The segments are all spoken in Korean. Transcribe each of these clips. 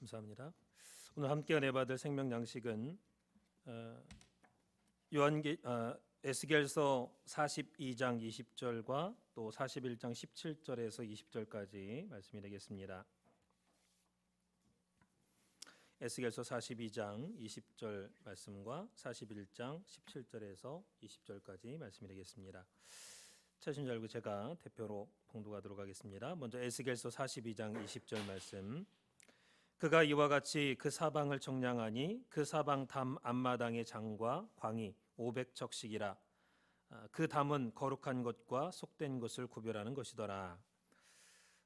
감사합니다. 오늘 함께 은혜 받을 생명 양식은 에스겔서 42장 20절과 또 41장 17절에서 20절까지 말씀이 되겠습니다. 에스겔서 42장 20절 말씀과 41장 17절에서 20절까지 말씀이 되겠습니다. 찾으신 줄 알고 제가 대표로 봉독하도록 하겠습니다. 먼저 에스겔서 42장 20절 말씀. 그가 이와 같이 그 사방을 정량하니 그 사방 담 앞마당의 장과 광이 500척씩이라. 그 담은 거룩한 것과 속된 것을 구별하는 것이더라.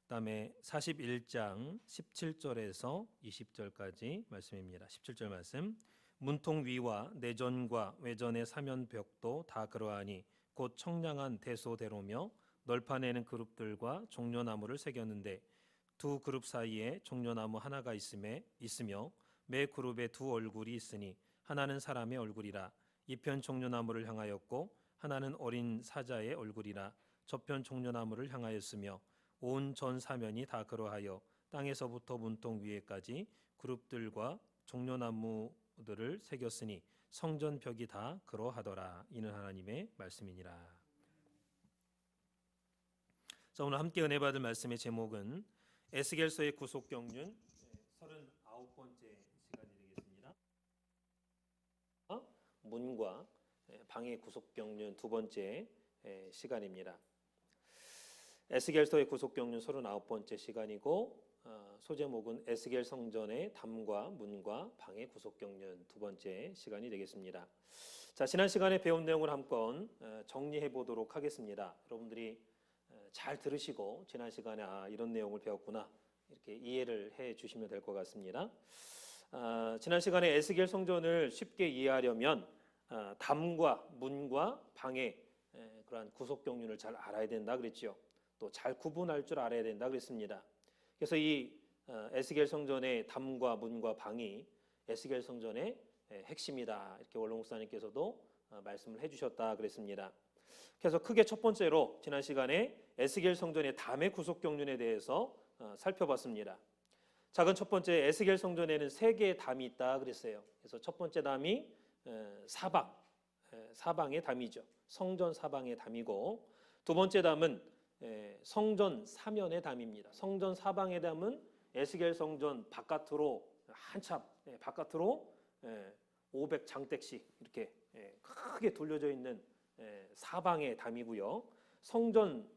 그다음에 41장 17절에서 20절까지 말씀입니다. 17절 말씀. 문통 위와 내전과 외전의 사면벽도 다 그러하니 곧 청량한 대소대로며 널판에는 그룹들과 종려나무를 새겼는데 두 그룹 사이에 종려나무 하나가 있으며 매 그룹에 두 얼굴이 있으니 하나는 사람의 얼굴이라. 이편 종려나무를 향하였고 하나는 어린 사자의 얼굴이라. 저편 종려나무를 향하였으며 온 전 사면이 다 그러하여 땅에서부터 문통 위에까지 그룹들과 종려나무들을 새겼으니 성전 벽이 다 그러하더라. 이는 하나님의 말씀이니라. 자, 오늘 함께 은혜 받을 말씀의 제목은 에스겔서의 구속 경륜 39번째 시간이 되겠습니다. 문과 방의 구속 경륜 두 번째 시간입니다. 에스겔서의 구속 경륜 39번째 시간이고 소제목은 에스겔 성전의 담과 문과 방의 구속 경륜 두 번째 시간이 되겠습니다. 자, 지난 시간에 배운 내용을 한번 정리해 보도록 하겠습니다. 여러분들이 잘 들으시고 지난 시간에 이런 내용을 배웠구나 이렇게 이해를 해 주시면 될 것 같습니다. 지난 시간에 에스겔 성전을 쉽게 이해하려면 담과 문과 방의 그러한 구속 경륜을 잘 알아야 된다 그랬죠. 또 잘 구분할 줄 알아야 된다 그랬습니다. 그래서 이 에스겔 성전의 담과 문과 방이 에스겔 성전의 핵심이다 이렇게 원로 목사님께서도 말씀을 해주셨다 그랬습니다. 그래서 크게 첫 번째로 지난 시간에 에스겔 성전의 담의 구속 경륜에 대해서 살펴봤습니다. 작은 첫 번째 에스겔 성전에는 세 개의 담이 있다 그랬어요. 그래서 첫 번째 담이 사방의 담이죠. 성전 사방의 담이고 두 번째 담은 성전 사면의 담입니다. 성전 사방의 담은 에스겔 성전 바깥으로 한참 바깥으로 500장대씩 이렇게 크게 돌려져 있는 사방의 담이고요. 성전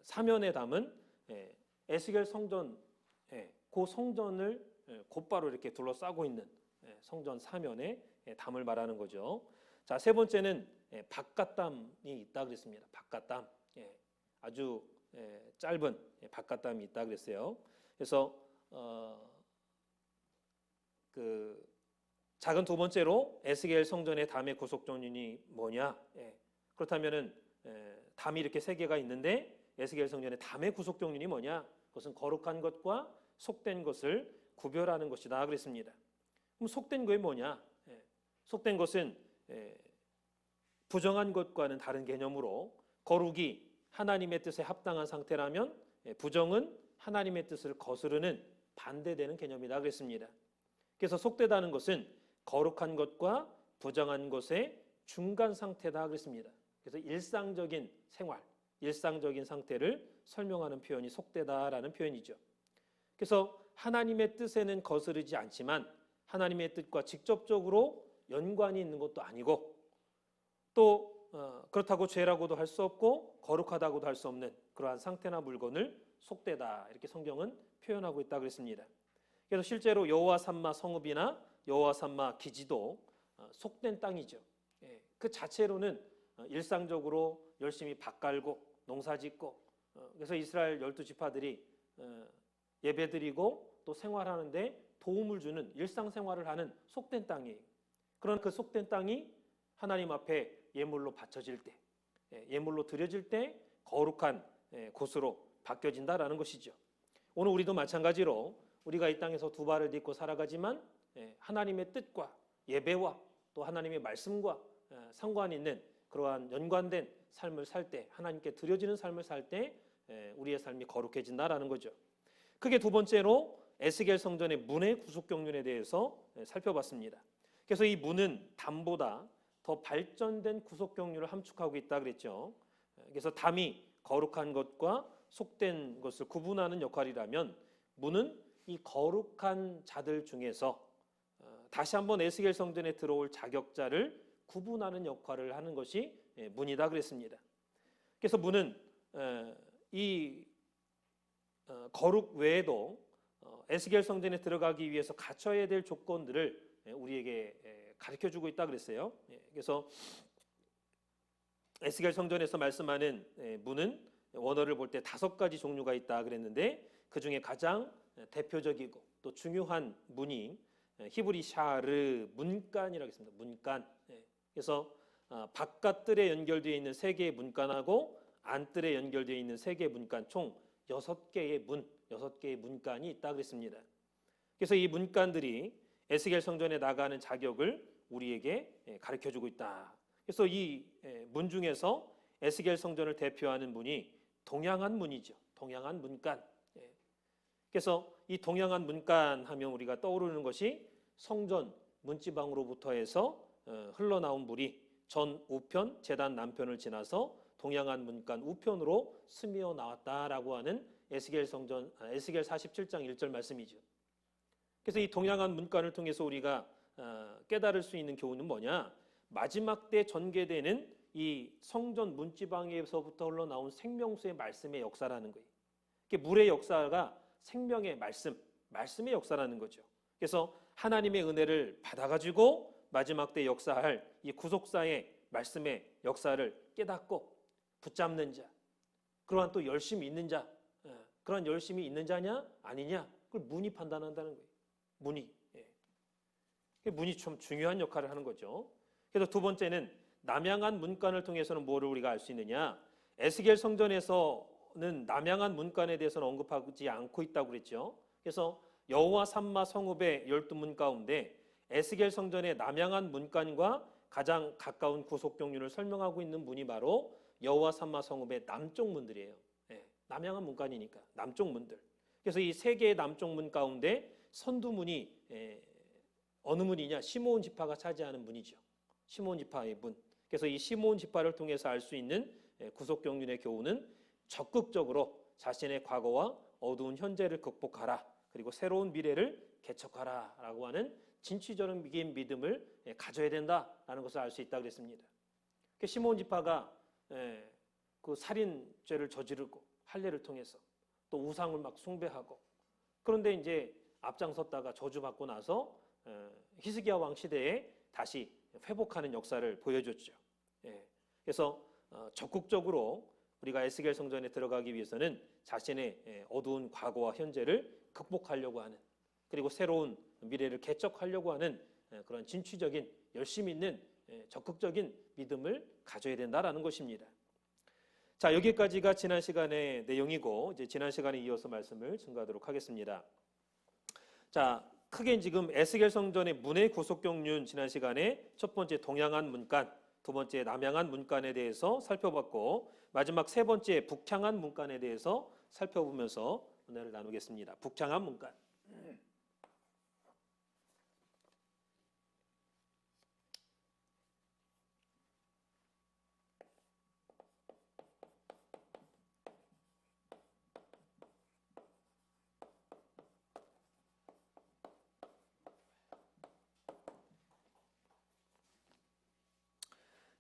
사면의 담은 에스겔 성전 그 성전을 곧바로 이렇게 둘러싸고 있는 성전 사면의 담을 말하는 거죠. 자, 세 번째는 바깥담이 있다 그랬습니다. 바깥담 아주 짧은 바깥담이 있다 그랬어요. 그래서 그 작은 두 번째로 에스겔 성전의 담의 구속 경륜이 뭐냐? 그렇다면은 담이 이렇게 세 개가 있는데 에스겔 성전의 담의 구속 경륜이 뭐냐? 그것은 거룩한 것과 속된 것을 구별하는 것이다 그랬습니다. 그럼 속된 것이 뭐냐? 속된 것은 부정한 것과는 다른 개념으로 거룩이 하나님의 뜻에 합당한 상태라면 부정은 하나님의 뜻을 거스르는 반대되는 개념이다 그랬습니다. 그래서 속되다는 것은 거룩한 것과 부정한 것의 중간 상태다 그랬습니다. 그래서 일상적인 생활, 일상적인 상태를 설명하는 표현이 속되다라는 표현이죠. 그래서 하나님의 뜻에는 거스르지 않지만 하나님의 뜻과 직접적으로 연관이 있는 것도 아니고 또 그렇다고 죄라고도 할 수 없고 거룩하다고도 할 수 없는 그러한 상태나 물건을 속되다 이렇게 성경은 표현하고 있다 그랬습니다. 그래서 실제로 여호와 삼마 성읍이나 여호와 삼마 기지도 속된 땅이죠. 그 자체로는 일상적으로 열심히 밭 갈고 농사 짓고 그래서 이스라엘 12지파들이 예배드리고 또 생활하는데 도움을 주는 일상생활을 하는 속된 땅이에요. 그러나 그 속된 땅이 하나님 앞에 예물로 바쳐질 때, 예물로 드려질 때 거룩한 곳으로 바뀌어진다라는 것이죠. 오늘 우리도 마찬가지로 우리가 이 땅에서 두 발을 딛고 살아가지만 하나님의 뜻과 예배와 또 하나님의 말씀과 상관 있는 그러한 연관된 삶을 살 때, 하나님께 드려지는 삶을 살 때 우리의 삶이 거룩해진다라는 거죠. 크게 두 번째로 에스겔 성전의 문의 구속 경륜에 대해서 살펴봤습니다. 그래서 이 문은 담보다 더 발전된 구속 경륜을 함축하고 있다 그랬죠. 그래서 담이 거룩한 것과 속된 것을 구분하는 역할이라면 문은 이 거룩한 자들 중에서 다시 한번 에스겔 성전에 들어올 자격자를 구분하는 역할을 하는 것이 문이다 그랬습니다. 그래서 문은 이 거룩 외에도 에스겔 성전에 들어가기 위해서 갖춰야 될 조건들을 우리에게 가르쳐주고 있다 그랬어요. 그래서 에스겔 성전에서 말씀하는 문은 원어를 볼 때 5가지 종류가 있다 그랬는데 그 중에 가장 대표적이고 또 중요한 문이 히브리 샤르 문간이라고 했습니다. 문간. 그래서 바깥뜰에 연결되어 있는 3개의 문간하고 안뜰에 연결되어 있는 3개의 문간 총 6개의 문, 6개의 문간이 있다 그랬습니다. 그래서 이 문간들이 에스겔 성전에 나가는 자격을 우리에게 가르쳐주고 있다. 그래서 이 문 중에서 에스겔 성전을 대표하는 문이 동양한 문이죠. 동양한 문간. 그래서 이 동양한 문간 하면 우리가 떠오르는 것이 성전 문지방으로부터 해서 흘러나온 물이 전 우편, 제단 남편을 지나서 동양한 문간 우편으로 스며 나왔다라고 하는 에스겔 47장 1절 말씀이죠. 그래서 이 동양한 문간을 통해서 우리가 깨달을 수 있는 교훈은 뭐냐? 마지막 때 전개되는 이 성전 문지방에서부터 흘러나온 생명수의 말씀의 역사라는 거예요. 물의 역사가 생명의 말씀의 역사라는 거죠. 그래서 하나님의 은혜를 받아가지고 마지막 때 역사할 이 구속사의 말씀의 역사를 깨닫고 붙잡는 자, 그러한 또 열심히 있는 자, 그러한 열심히 있는 자냐 아니냐 그걸 문이 판단한다는 거예요. 문이 좀 중요한 역할을 하는 거죠. 그래서 두 번째는 남양한 문간을 통해서는 뭐를 우리가 알 수 있느냐? 에스겔 성전에서는 남양한 문간에 대해서는 언급하지 않고 있다고 그랬죠. 그래서 여호와 삼마 성읍의 12문 가운데 에스겔 성전의 남양한 문간과 가장 가까운 구속 경륜을 설명하고 있는 문이 바로 여호와 삼마 성읍의 남쪽 문들이에요. 남양한 문간이니까 남쪽 문들. 그래서 이 3개의 남쪽 문 가운데 선두문이 어느 문이냐? 시므온 지파가 차지하는 문이죠. 시므온 지파의 문. 그래서 이 시므온 지파를 통해서 알 수 있는 구속 경륜의 교훈은 적극적으로 자신의 과거와 어두운 현재를 극복하라. 그리고 새로운 미래를 개척하라라고 하는 진취적인 믿음을 가져야 된다라는 것을 알 수 있다 그랬습니다. 시므온 지파가 그 살인죄를 저지르고 할례를 통해서 또 우상을 막 숭배하고 그런데 이제 앞장섰다가 저주받고 나서 히스기야 왕 시대에 다시 회복하는 역사를 보여줬죠. 그래서 적극적으로 우리가 에스겔 성전에 들어가기 위해서는 자신의 어두운 과거와 현재를 극복하려고 하는 그리고 새로운 미래를 개척하려고 하는 그런 진취적인 열심 있는 적극적인 믿음을 가져야 된다라는 것입니다. 자, 여기까지가 지난 시간의 내용이고 이제 지난 시간에 이어서 말씀을 증거하도록 하겠습니다. 자, 크게 지금 에스겔 성전의 문의 구속 경륜 지난 시간에 첫 번째 동양한 문간, 두 번째 남양한 문간에 대해서 살펴봤고 마지막 세 번째 북향한 문간에 대해서 살펴보면서 은혜를 나누겠습니다. 북향한 문간.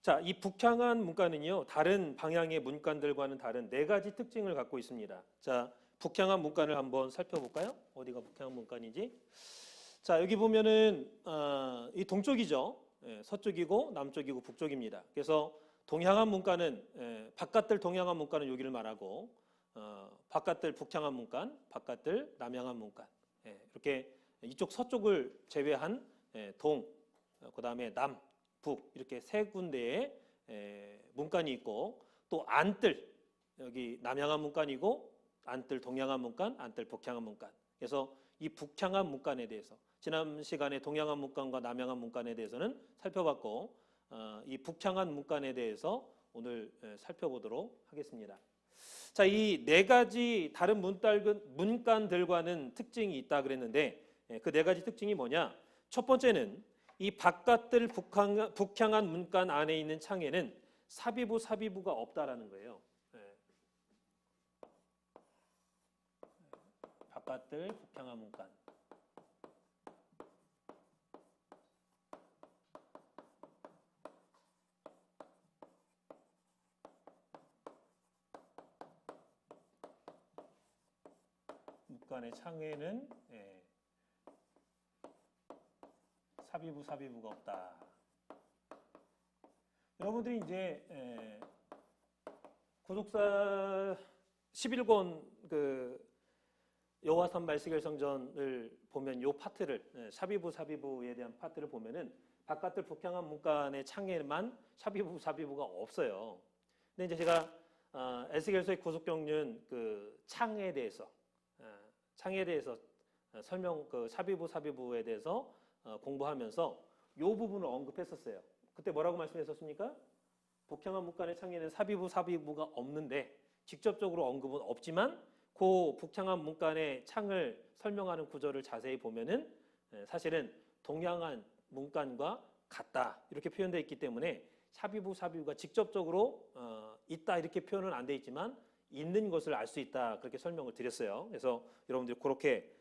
자, 이 북향한 문간은요, 다른 방향의 문간들과는 다른 4가지 특징을 갖고 있습니다. 자, 북향한 문간을 한번 살펴볼까요? 어디가 북향한 문간이지? 자, 여기 보면은 이 동쪽이죠. 서쪽이고 남쪽이고 북쪽입니다. 그래서 동향한 문간은 바깥들 동향한 문간은 여기를 말하고 바깥들 북향한 문간, 바깥들 남향한 문간 이렇게 이쪽 서쪽을 제외한 동, 그다음에 남, 북 이렇게 3군데의 문간이 있고 또 안뜰 여기 남향한 문간이고 안뜰 동향한 문간, 안뜰 북향한 문간. 그래서 이 북향한 문간에 대해서 지난 시간에 동향한 문간과 남향한 문간에 대해서는 살펴봤고 이 북향한 문간에 대해서 오늘 살펴보도록 하겠습니다. 자, 이 네 가지 다른 문간들과는 특징이 있다 그랬는데 그 네 가지 특징이 뭐냐? 첫 번째는 이 바깥들 북향한 문간 안에 있는 창에는 사비부가 없다라는 거예요. 바깥들 북향한 문간. 문간의 창에는 사비부가 없다. 여러분들이 이제 고독사 11권 그 여호와산 말씀결성전을 보면 요 파트를 사비부에 대한 파트를 보면은 바깥들 북향한 문간의 창에만 사비부가 없어요. 근데 이제 제가 에스겔서의 구속경륜 그 창에 대해서 설명 그 사비부에 대해서 공부하면서 요 부분을 언급했었어요. 그때 뭐라고 말씀했었습니까? 북향한 문간의 창에는 사비부가 없는데 직접적으로 언급은 없지만 그 북향한 문간의 창을 설명하는 구절을 자세히 보면은 사실은 동양한 문간과 같다 이렇게 표현되어 있기 때문에 사비부가 직접적으로 있다 이렇게 표현은 안 돼 있지만 있는 것을 알 수 있다 그렇게 설명을 드렸어요. 그래서 여러분들이 그렇게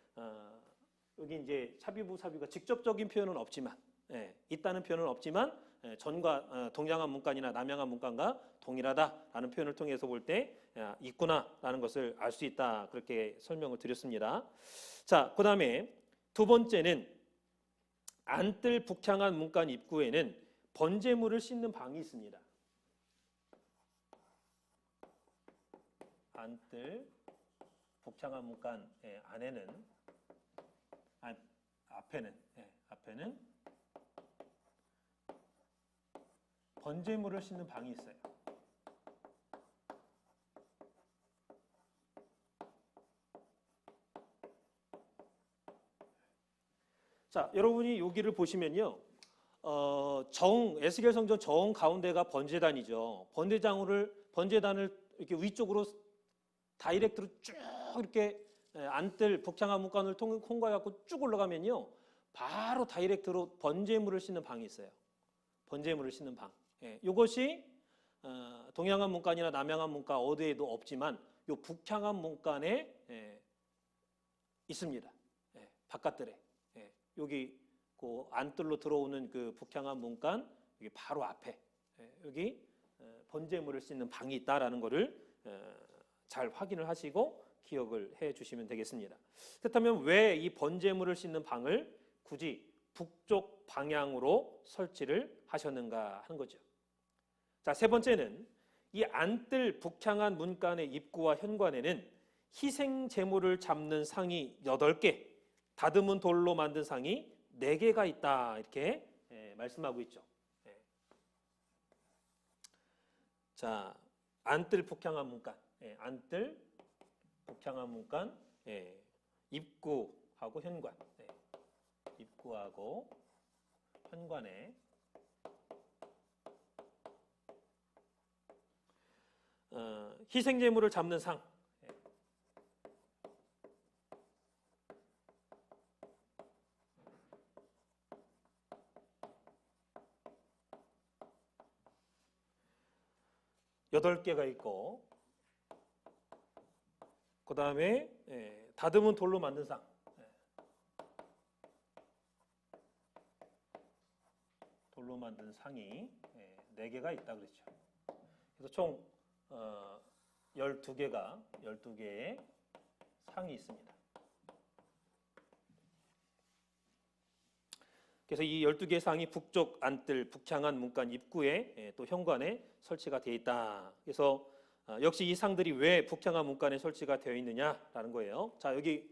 여기 이제 사비부가 직접적인 표현은 없지만 있다는 표현은 없지만 전과 동양한 문간이나 남양한 문간과 동일하다라는 표현을 통해서 볼 때 있구나라는 것을 알 수 있다 그렇게 설명을 드렸습니다. 자, 그다음에 두 번째는 안뜰 북향한 문간 입구에는 번제물을 씻는 방이 있습니다. 안뜰 북향한 문간 안에는 앞에는 번제물을 씻는 방이 있어요. 자, 여러분이 여기를 보시면요, 에스겔 성전 정 가운데가 번제단이죠. 번제단을 이렇게 위쪽으로 다이렉트로 쭉 이렇게 안뜰 북향한 문간을 통과해갖고 쭉 올라가면요, 바로 다이렉트로 번제물을 씻는 방이 있어요. 번제물을 씻는 방. 이것이 동양한 문간이나 남양한 문간 어디에도 없지만 요 북향한 문간에 있습니다. 바깥들에 여기 그 안뜰로 들어오는 그 북향한 문간 여기 바로 앞에 여기 번제물을 씻는 방이 있다라는 것을 잘 확인을 하시고 기억을 해주시면 되겠습니다. 그렇다면 왜 이 번제물을 씻는 방을 굳이 북쪽 방향으로 설치를 하셨는가 하는 거죠. 자, 세 번째는 이 안뜰 북향한 문간의 입구와 현관에는 희생 제물을 잡는 상이 8개, 다듬은 돌로 만든 상이 4개가 있다 이렇게 말씀하고 있죠. 자, 안뜰 북향한 문간, 안뜰 북향한 문간 입구하고 현관, 입구하고 현관에 희생 제물을 잡는 상. 8개가 있고 그 다음에 다듬은 돌로 만든 상. 돌로 만든 상이 4개가 있다 그랬죠. 그래서 총 12개의 상이 있습니다. 그래서 이 12개의 상이 북쪽 안뜰 북향한 문간 입구에 또 현관에 설치가 되어 있다. 그래서 역시 이 상들이 왜 북향한 문간에 설치가 되어 있느냐라는 거예요. 자, 여기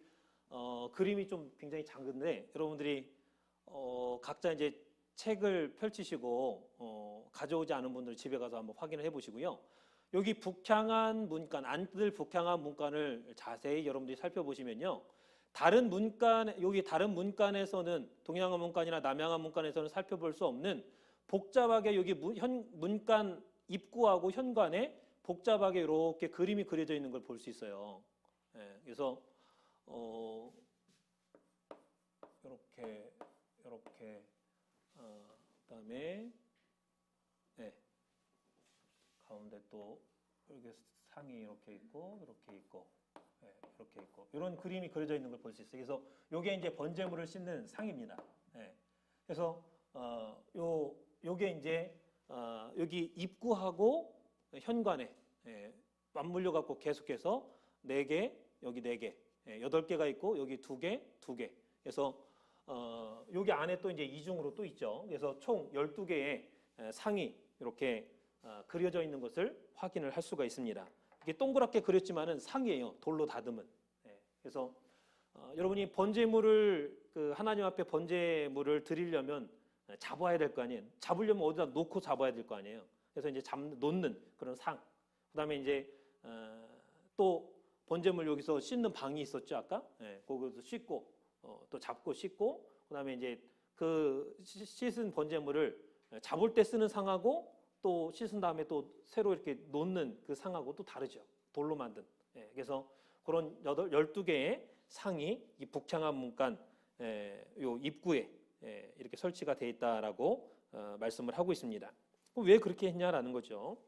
그림이 좀 굉장히 작은데 여러분들이 각자 이제 책을 펼치시고 가져오지 않은 분들 집에 가서 한번 확인을 해보시고요. 여기 북향한 문간, 안뜰 북향한 문간을 자세히 여러분들이 살펴보시면요. 여기 다른 문간에서는 동양한 문간이나 남양한 문간에서는 살펴볼 수 없는 복잡하게 여기 문간 입구하고 현관에 복잡하게 이렇게 그림이 그려져 있는 걸 볼 수 있어요. 그래서 이렇게 그다음에 가운데 또 이렇게 상이 이렇게 있고 이렇게 있고 이런 그림이 그려져 있는 걸 볼 수 있어요. 그래서 요게 이제 번제물을 씻는 상입니다. 그래서 요게 이제 여기 입구하고 현관에 맞물려 갖고 계속해서 4개, 여기 4개, 8개가 있고 여기 2개, 2개. 그래서 여기 안에 또 이제 이중으로 또 있죠. 그래서 총 12개의 상이 이렇게 그려져 있는 것을 확인을 할 수가 있습니다. 이게 동그랗게 그렸지만은 상이에요. 돌로 다듬은. 그래서 여러분이 번제물을 하나님 앞에 번제물을 드리려면 잡아야 될 거 아니에요. 잡으려면 어디다 놓고 잡아야 될 거 아니에요. 그래서 이제 놓는 그런 상. 그다음에 이제 또 번제물 여기서 씻는 방이 있었죠 아까. 거기서 씻고 또 잡고 씻고 그다음에 이제 그 씻은 번제물을 잡을 때 쓰는 상하고 또 씻은 다음에 또 새로 이렇게 놓는 그 상하고 또 다르죠. 돌로 만든. 그래서 그런 12개의 상이 이 북향암 문간 요 입구에 이렇게 설치가 돼 있다라고 말씀을 하고 있습니다. 왜 그렇게 했냐라는 거죠.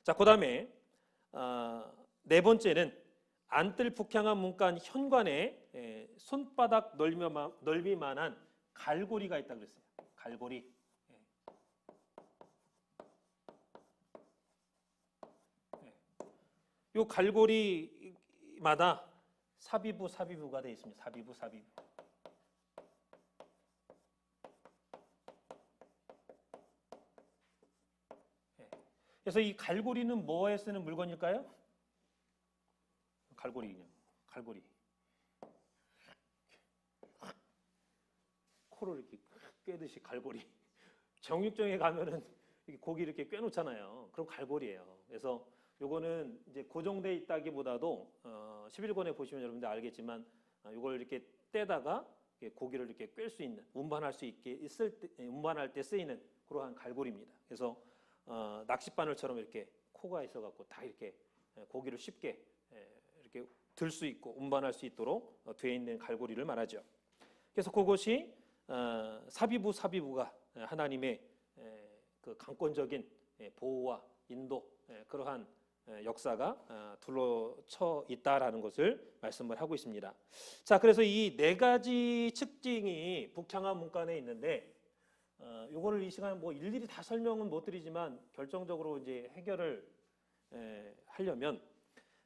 자, 그다음에 4번째는 안뜰 북향암 문간 현관에 손바닥 넓이만한 갈고리가 있다 그랬어요. 갈고리. 요 갈고리마다 사비부가 되어 있습니다. 사비부. 그래서 이 갈고리는 뭐에 쓰는 물건일까요? 갈고리. 코를 이렇게 꿰듯이 갈고리. 정육점에 가면은 고기 이렇게 꿰놓잖아요. 그럼 갈고리예요. 그래서 요거는 이제 고정돼 있다기보다도 11권에 보시면 여러분들 알겠지만 요걸 이렇게 떼다가 고기를 이렇게 꿰 수 있는 운반할 수 있게 운반할 때 쓰이는 그러한 갈고리입니다. 그래서 낚싯바늘처럼 이렇게 코가 있어갖고 다 이렇게 고기를 쉽게 이렇게 들 수 있고 운반할 수 있도록 되어 있는 갈고리를 말하죠. 그래서 그것이 사비부가 하나님의 그 강권적인 보호와 인도 그러한 역사가 둘러쳐 있다라는 것을 말씀을 하고 있습니다. 자, 그래서 이 4가지 특징이 북향암 문간에 있는데 요거를 이 시간에 뭐 일일이 다 설명은 못 드리지만 결정적으로 이제 해결을 하려면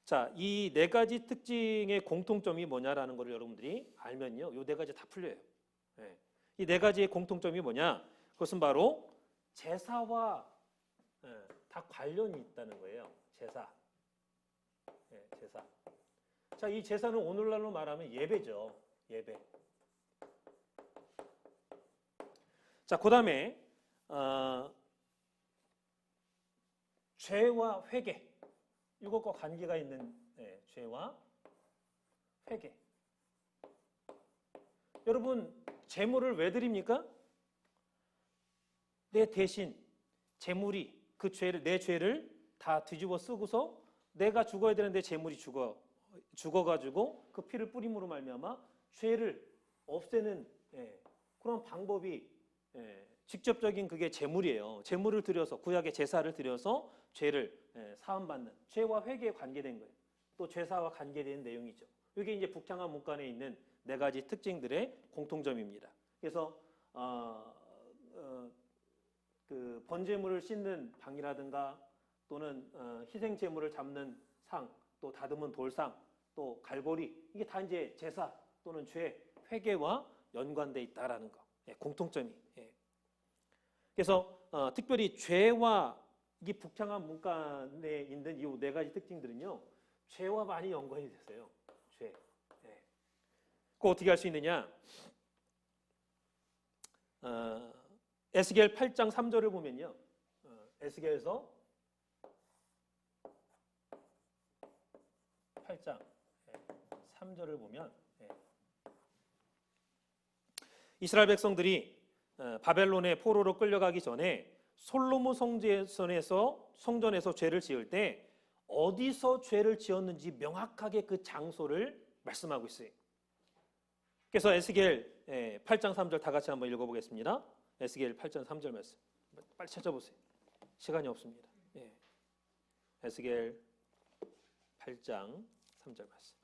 자, 이 4가지 특징의 공통점이 뭐냐라는 것을 여러분들이 알면요. 요 4가지 다 풀려요. 이 4가지의 공통점이 뭐냐? 그것은 바로 제사와 다 관련이 있다는 거예요. 제사. 제사. 자, 이 제사는 오늘날로 말하면 예배죠. 예배. 자, 그다음에 죄와 회개. 이것과 관계가 있는 죄와 회개. 여러분, 제물을 왜 드립니까? 내 대신 제물이 그 죄를 내 죄를 다 뒤집어 쓰고서 내가 죽어야 되는데 제물이 죽어가지고 그 피를 뿌림으로 말미암아 죄를 없애는 그런 방법이 직접적인 그게 제물이에요. 제물을 드려서 구약의 제사를 드려서 죄를 사함받는 죄와 회개에 관계된 거예요. 또 죄사와 관계된 내용이죠. 이게 이제 북향암 문간에 있는 4가지 특징들의 공통점입니다. 그래서 그 번제물을 씻는 방이라든가 또는 희생 제물을 잡는 상, 또 다듬은 돌상, 또 갈고리 이게 다 이제 제사 또는 죄 회개와 연관돼 있다라는 거 공통점이. 그래서 특별히 죄와 이 북향암 문간에 있는 이 4가지 특징들은요 죄와 많이 연관이 됐어요. 죄. 그거 어떻게 할 수 있느냐? 에스겔 8장 3절을 보면요. 에스겔에서 8장 3절을 보면 이스라엘 백성들이 바벨론의 포로로 끌려가기 전에 솔로몬 성전에서 죄를 지을 때 어디서 죄를 지었는지 명확하게 그 장소를 말씀하고 있어요. 그래서 에스겔 8장 3절 다 같이 한번 읽어보겠습니다. 에스겔 8장 3절 말씀. 빨리 찾아보세요. 시간이 없습니다. 에스겔 8장 3절 말씀.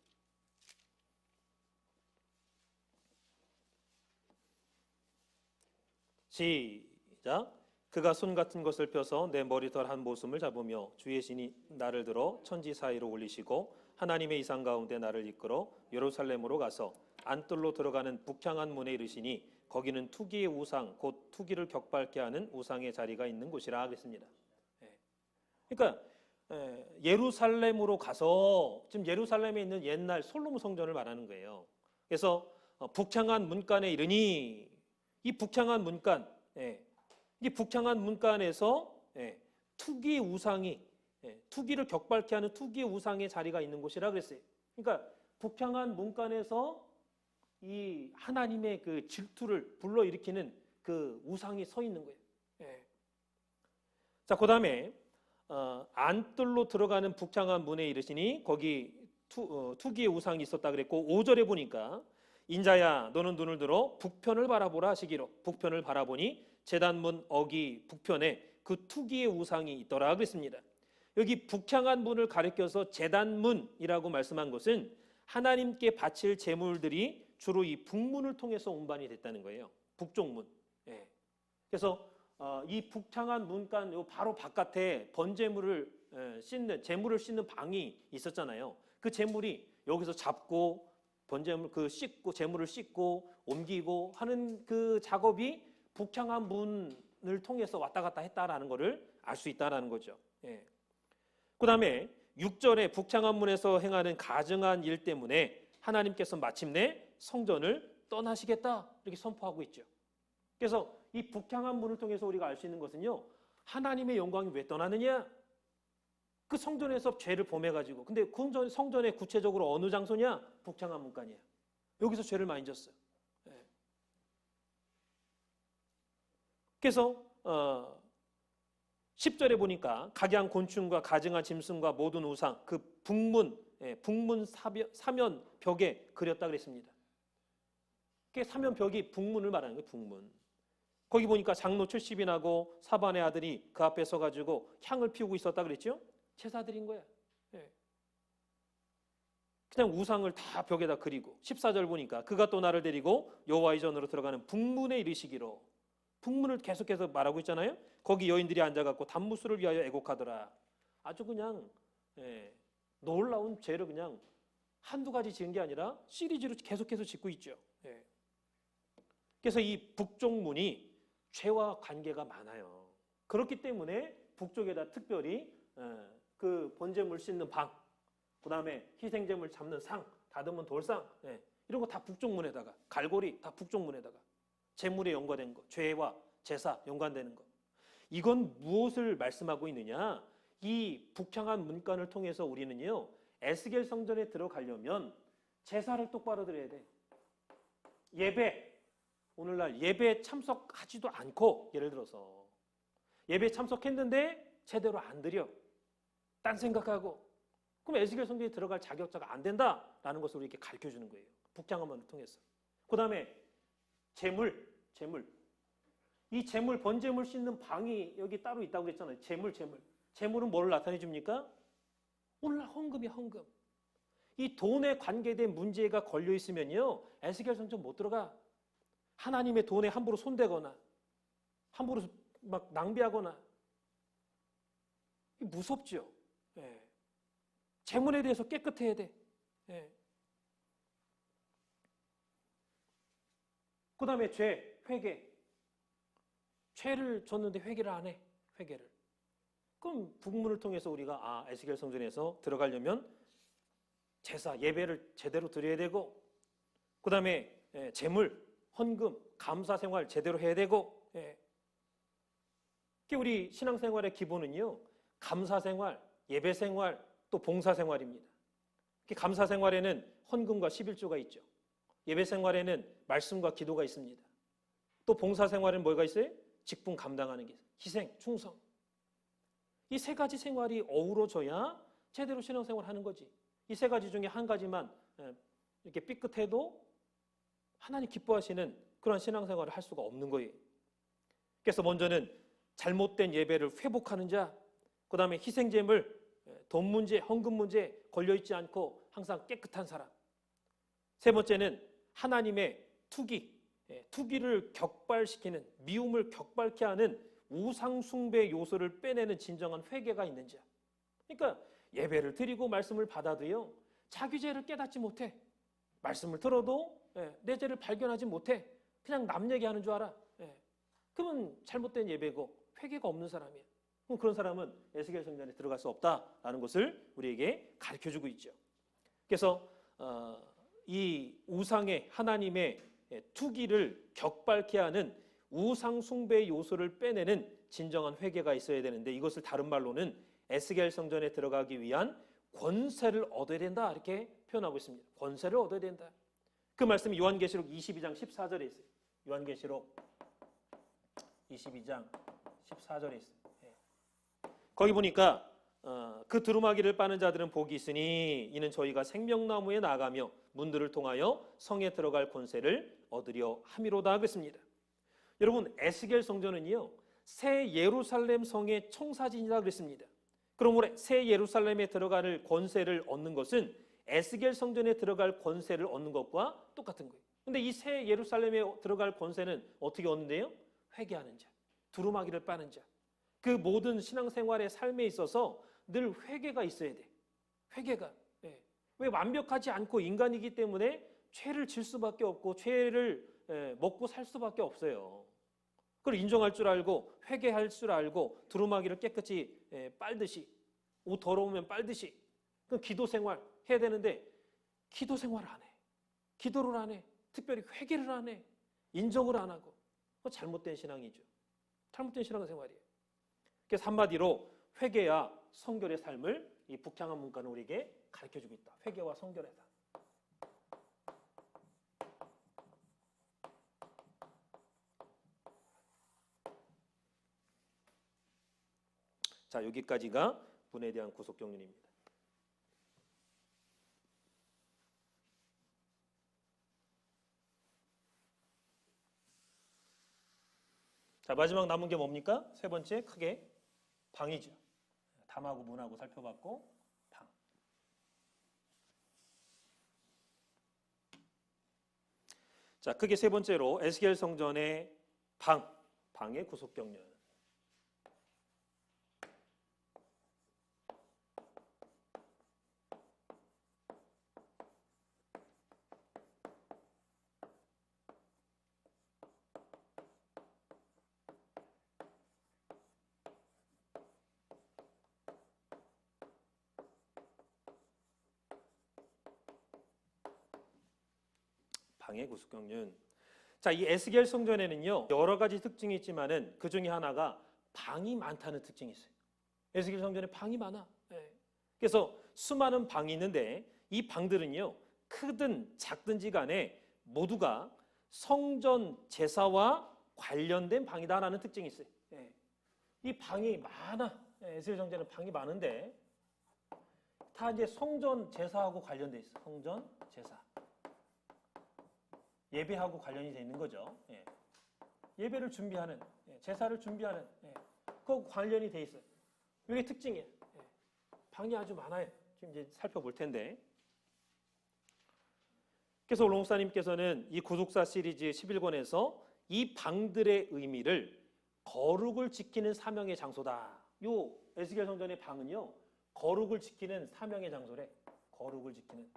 시작. 그가 손 같은 것을 펴서 내 머리털 한 모숨을 잡으며 주의 신이 나를 들어 천지 사이로 올리시고 하나님의 이상 가운데 나를 이끌어 예루살렘으로 가서 안뜰로 들어가는 북향한 문에 이르시니 거기는 투기의 우상 곧 투기를 격발케 하는 우상의 자리가 있는 곳이라 하겠습니다. 그러니까 예루살렘으로 가서 지금 예루살렘에 있는 옛날 솔로몬 성전을 말하는 거예요. 그래서 북향한 문간에 이르니 이 북향한 문간 이 북향한 문간에서 투기의 우상이 투기를 격발케 하는 투기의 우상의 자리가 있는 곳이라 그랬어요. 그러니까 북향한 문간에서 이 하나님의 그 질투를 불러일으키는 그 우상이 서 있는 거예요. 자, 그다음에 안뜰로 들어가는 북향한 문에 이르시니 거기 투기의 우상이 있었다 그랬고 5절에 보니까 인자야 너는 눈을 들어 북편을 바라보라 하시기로 북편을 바라보니 제단문 어기 북편에 그 투기의 우상이 있더라 그랬습니다. 여기 북향한 문을 가리켜서 제단문이라고 말씀한 것은 하나님께 바칠 제물들이 주로 이 북문을 통해서 운반이 됐다는 거예요. 북쪽문. 그래서 이 북향한 문간 요 바로 바깥에 번제물을 씻는 제물을 씻는 방이 있었잖아요. 그 제물이 여기서 잡고 번제물 그 씻고 제물을 씻고 옮기고 하는 그 작업이 북향한 문을 통해서 왔다 갔다 했다라는 것을 알 수 있다라는 거죠. 그다음에 6절에 북향한 문에서 행하는 가증한 일 때문에 하나님께서 마침내 성전을 떠나시겠다 이렇게 선포하고 있죠. 그래서 이 북향한 문을 통해서 우리가 알 수 있는 것은요, 하나님의 영광이 왜 떠나느냐? 그 성전에서 죄를 범해가지고. 근데 그 성전에 구체적으로 어느 장소냐? 북향한 문간이에요. 여기서 죄를 많이 졌어요. 그래서 10절에 보니까 각양 곤충과 가증한 짐승과 모든 우상 그 북문 사면 벽에 그렸다 그랬습니다. 그 사면 벽이 북문을 말하는 거예요. 북문. 거기 보니까 장로 70이 나고 사반의 아들이 그 앞에 서가지고 향을 피우고 있었다 그랬죠. 제사 드린 거야. 그냥 우상을 다 벽에다 그리고 14절 보니까 그가 또 나를 데리고 여호와의 전으로 들어가는 북문에 이르시기로 북문을 계속해서 말하고 있잖아요. 거기 여인들이 앉아갖고 단무술을 위하여 애곡하더라. 아주 그냥 놀라운 죄를 그냥 한두 가지 지은 게 아니라 시리즈로 계속해서 짓고 있죠. 그래서 이 북쪽문이 죄와 관계가 많아요. 그렇기 때문에 북쪽에다 특별히 그 번제물 씻는 방, 그 다음에 희생제물 잡는 상, 다듬은 돌상 이런 거 다 북쪽문에다가 갈고리 다 북쪽문에다가 제물에 연관된 거, 죄와 제사 연관되는 거. 이건 무엇을 말씀하고 있느냐? 이 북향한 문간을 통해서 우리는요 에스겔 성전에 들어가려면 제사를 똑바로 드려야 돼. 예배, 오늘날 예배에 참석하지도 않고 예를 들어서 예배에 참석했는데 제대로 안 드려. 딴 생각하고 그럼 에스겔 성전에 들어갈 자격자가 안 된다라는 것을 우리에게 가르쳐주는 거예요. 북향한 문을 통해서. 그 다음에 제물. 이 제물, 번제물 씻는 방이 여기 따로 있다고 했잖아요. 제물은 뭐를 나타내 줍니까? 오늘날 헌금이야, 헌금. 이 돈에 관계된 문제가 걸려 있으면요, 에스겔 성전 못 들어가. 하나님의 돈에 함부로 손대거나, 함부로 막 낭비하거나. 무섭죠. 제물에 대해서 깨끗해야 돼. 그 다음에 죄, 회개. 죄를 졌는데 회개를 안 해. 회개를. 그럼 북문을 통해서 우리가 에스겔 성전에서 들어가려면 제사, 예배를 제대로 드려야 되고 그 다음에 제물, 헌금, 감사 생활 제대로 해야 되고 우리 신앙생활의 기본은요. 감사 생활, 예배 생활, 또 봉사 생활입니다. 감사 생활에는 헌금과 11조가 있죠. 예배 생활에는 말씀과 기도가 있습니다. 또 봉사 생활에는 뭐가 있어요? 직분 감당하는 게 희생, 충성. 이 세 가지 생활이 어우러져야 제대로 신앙생활 하는 거지. 이 세 가지 중에 한 가지만 이렇게 삐끗해도 하나님 기뻐하시는 그런 신앙생활을 할 수가 없는 거예요. 그래서 먼저는 잘못된 예배를 회복하는 자, 그 다음에 희생제물, 돈 문제, 헌금 문제 걸려있지 않고 항상 깨끗한 사람. 세 번째는 하나님의 투기를 격발시키는, 미움을 격발케 하는 우상숭배 요소를 빼내는 진정한 회개가 있는 자. 그러니까 예배를 드리고 말씀을 받아도요, 자기 죄를 깨닫지 못해. 말씀을 들어도 내 죄를 발견하지 못해. 그냥 남 얘기하는 줄 알아. 그러면 잘못된 예배고 회개가 없는 사람이야. 그럼 그런 사람은 에스겔 성전에 들어갈 수 없다라는 것을 우리에게 가르쳐주고 있죠. 그래서 이 우상의 하나님의 투기를 격발케 하는 우상 숭배의 요소를 빼내는 진정한 회개가 있어야 되는데, 이것을 다른 말로는 에스겔 성전에 들어가기 위한 권세를 얻어야 된다, 이렇게 표현하고 있습니다. 권세를 얻어야 된다. 그 말씀이 요한계시록 22장 14절에 있어요. 요한계시록 22장 14절에 있어요. 거기 보니까 그 두루마기를 빠는 자들은 복이 있으니 이는 저희가 생명나무에 나가며 문들을 통하여 성에 들어갈 권세를 얻으려 함이로다 그랬습니다. 여러분, 에스겔 성전은요, 새 예루살렘 성의 청사진이라 그랬습니다. 그러므로 새 예루살렘에 들어갈 권세를 얻는 것은 에스겔 성전에 들어갈 권세를 얻는 것과 똑같은 거예요. 근데 이 새 예루살렘에 들어갈 권세는 어떻게 얻는데요? 회개하는 자, 두루마기를 빠는 자. 그 모든 신앙생활의 삶에 있어서 늘 회개가 있어야 돼. 회개가. 왜 완벽하지 않고 인간이기 때문에 죄를 질 수밖에 없고 죄를 먹고 살 수밖에 없어요. 그걸 인정할 줄 알고 회개할 줄 알고 두루마기를 깨끗이 빨듯이, 옷 더러우면 빨듯이, 그 기도 생활 해야 되는데 기도 생활을 안 해. 기도를 안 해. 특별히 회개를 안 해. 인정을 안 하고. 그거 잘못된 신앙이죠. 잘못된 신앙생활이에요. 그래서 한마디로 회개와 성결의 삶을 이 북향한 문과는 우리에게 가르쳐주고 있다. 회개와 성결의 삶. 자, 여기까지가 분에 대한 구속 경륜입니다. 자, 마지막 남은 게 뭡니까? 세 번째, 크게 방이죠. 담하고 문하고 살펴봤고, 방. 자, 크게 세 번째로 에스겔 성전의 방의 구속 경륜. 방의 구속 경륜. 자, 이 에스겔 성전에는요, 여러 가지 특징이 있지만은 그 중에 하나가 방이 많다는 특징이 있어요. 에스겔 성전에 방이 많아. 그래서 수많은 방이 있는데 이 방들은요, 크든 작든지 간에 모두가 성전 제사와 관련된 방이다라는 특징이 있어요. 이 방이 많아. 에스겔 성전은 방이 많은데 다 이제 성전 제사하고 관련돼 있어. 성전 제사. 예배하고 관련이 돼 있는 거죠. 예배를 준비하는, 제사를 준비하는, 그 관련이 돼 있어요. 이게 특징이에요. 방이 아주 많아요. 지금 이제 살펴볼 텐데. 그래서 올롱사님께서는 이 구속사 시리즈 11권에서 이 방들의 의미를 거룩을 지키는 사명의 장소다. 요 에스겔 성전의 방은요, 거룩을 지키는 사명의 장소래. 거룩을 지키는.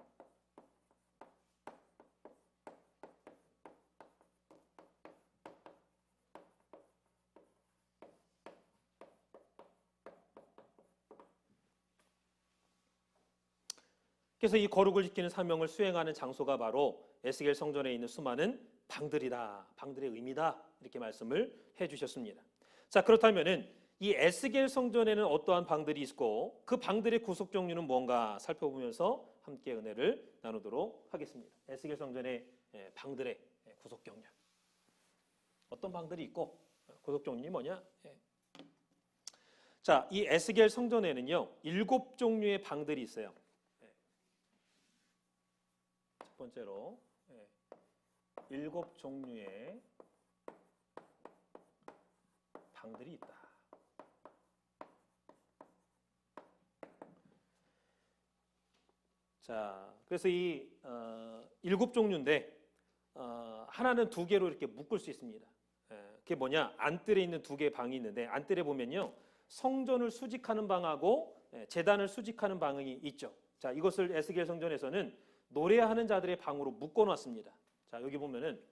그래서 이 거룩을 지키는 사명을 수행하는 장소가 바로 에스겔 성전에 있는 수많은 방들이다. 방들의 의미다. 이렇게 말씀을 해주셨습니다. 자, 그렇다면은 이 에스겔 성전에는 어떠한 방들이 있고 그 방들의 구속 종류는 뭔가 살펴보면서 함께 은혜를 나누도록 하겠습니다. 에스겔 성전의 방들의 구속 경륜. 어떤 방들이 있고 고독종이 뭐냐? 자, 이 에스겔 성전에는요 7종류의 방들이 있어요. 첫 번째로 7종류의 방들이 있다. 자, 그래서 이 7종류인데 하나는 2개로 이렇게 묶을 수 있습니다. 그게 뭐냐? 안뜰에 있는 2개의 방이 있는데 안뜰에 보면요 성전을 수직하는 방하고 제단을 수직하는 방이 있죠. 자, 이것을 에스겔 성전에서는 노래하는 자들의 방으로 묶어놨습니다. 자, 여기 보면은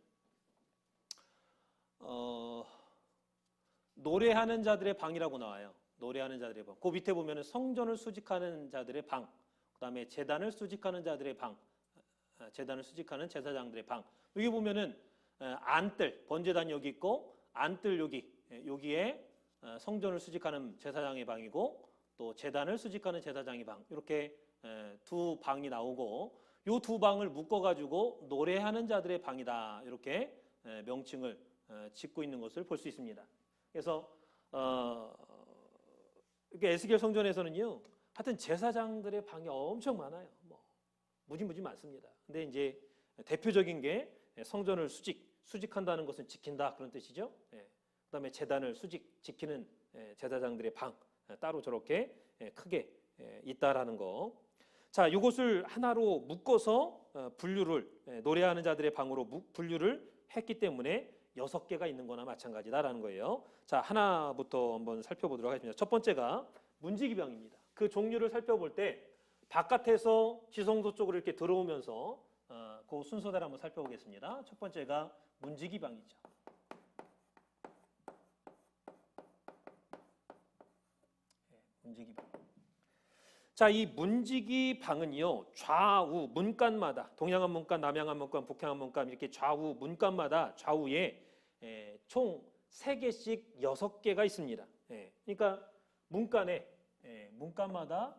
노래하는 자들의 방이라고 나와요. 노래하는 자들의 방. 그 밑에 보면은 성전을 수직하는 자들의 방, 그다음에 제단을 수직하는 자들의 방, 제단을 수직하는 제사장들의 방. 여기 보면은 안뜰 번제단이 여기 있고 안뜰 여기에 성전을 수직하는 제사장의 방이고 또 제단을 수직하는 제사장의 방, 이렇게 2 방이 나오고 이 2 방을 묶어가지고 노래하는 자들의 방이다, 이렇게 명칭을 짓고 있는 것을 볼 수 있습니다. 그래서 에스겔 성전에서는요, 하여튼 제사장들의 방이 엄청 많아요. 뭐 무지무지 많습니다. 근데 이제 대표적인 게 성전을 수직한다는 것은 지킨다, 그런 뜻이죠. 그다음에 제단을 지키는 제사장들의 방 따로 저렇게 크게 있다라는 거. 자, 이것을 하나로 묶어서 분류를 노래하는 자들의 방으로 분류를 했기 때문에 6개가 있는 거나 마찬가지다라는 거예요. 자, 하나부터 한번 살펴보도록 하겠습니다. 첫 번째가 문지기방입니다. 그 종류를 살펴볼 때 바깥에서 지성소 쪽으로 이렇게 들어오면서 그 순서대로 한번 살펴보겠습니다. 첫 번째가 문지기방이죠. 문지기방. 자, 이 문지기방은요 좌우 문간마다 동양안 문간, 남양안 문간, 북향안 문간 이렇게 좌우 문간마다 좌우에 총 3개씩 6개가 있습니다. 그러니까 문간에 문간마다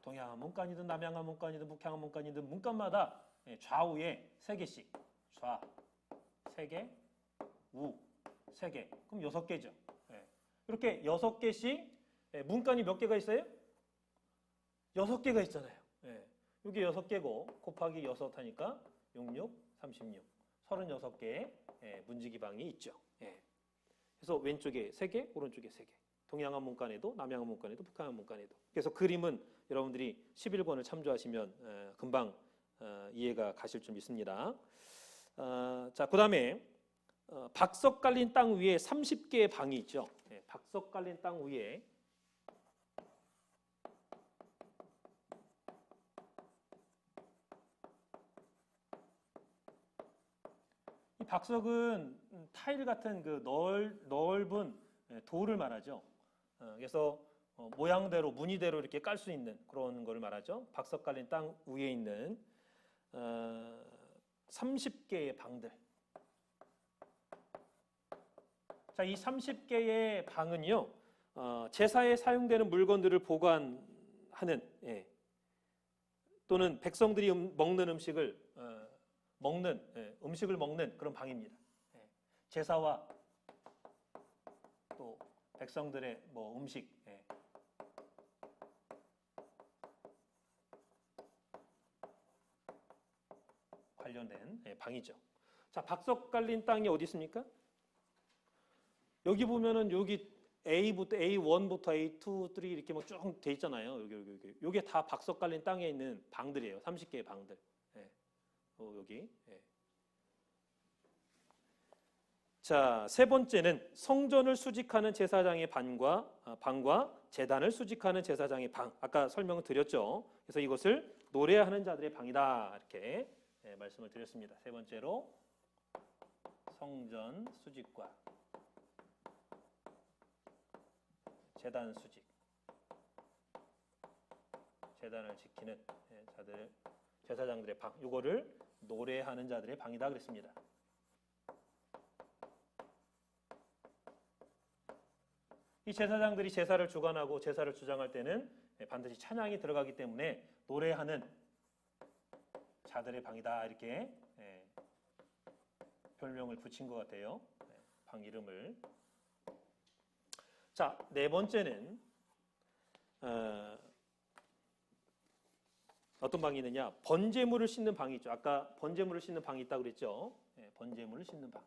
동양안 문간이든 남양안 문간이든 북향안 문간이든 문간마다 좌우에 3개씩, 좌 3개, 우 3개, 그럼 6개죠. 이렇게 6개씩 문간이 몇 개가 있어요? 6개가 있잖아요. 여기 6개고 곱하기 6 하니까 6, 6, 36, 36개의 문지기방이 있죠. 그래서 왼쪽에 3개, 오른쪽에 3개. 동양안 문간에도 남양안 문간에도 북한안 문간에도. 그래서 그림은 여러분들이 11권을 참조하시면 금방 이해가 가실 줄 믿습니다. 자, 그다음에 박석 깔린 땅 위에 30개의 방이 있죠. 박석 깔린 땅 위에 이 박석은 타일 같은 그 넓은 돌을 말하죠. 그래서 모양대로 무늬대로 이렇게 깔 수 있는 그런 걸 말하죠. 박석 깔린 땅 위에 있는 30개의 방들. 자, 이 30개의 방은요, 제사에 사용되는 물건들을 보관하는 또는 백성들이 먹는 음식을 먹는 그런 방입니다. 제사와 또 백성들의 뭐 음식 관련된 방이죠. 자, 박석 깔린 땅이 어디 있습니까? 여기 보면은 여기 A부터 A1부터 A2, 3 이렇게 뭐 쭉 돼 있잖아요. 여기. 요게 다 박석 깔린 땅에 있는 방들이에요. 30개의 방들. 여기. 자, 세 번째는 성전을 수직하는 제사장의 방과 제단을 수직하는 제사장의 방. 아까 설명을 드렸죠. 그래서 이것을 노래하는 자들의 방이다. 이렇게 말씀을 드렸습니다. 세 번째로 성전 수직과 제단 수직, 제단을 지키는 제사장들의 방, 이거를 노래하는 자들의 방이다 그랬습니다. 이 제사장들이 제사를 주관하고 제사를 주장할 때는 반드시 찬양이 들어가기 때문에 노래하는 자들의 방이다, 이렇게 별명을 붙인 것 같아요. 방 이름을. 자, 네 번째는 어떤 방이 있느냐? 번제물을 싣는 방이 있죠. 아까 번제물을 싣는 방이 있다고 그랬죠. 번제물을 싣는 방.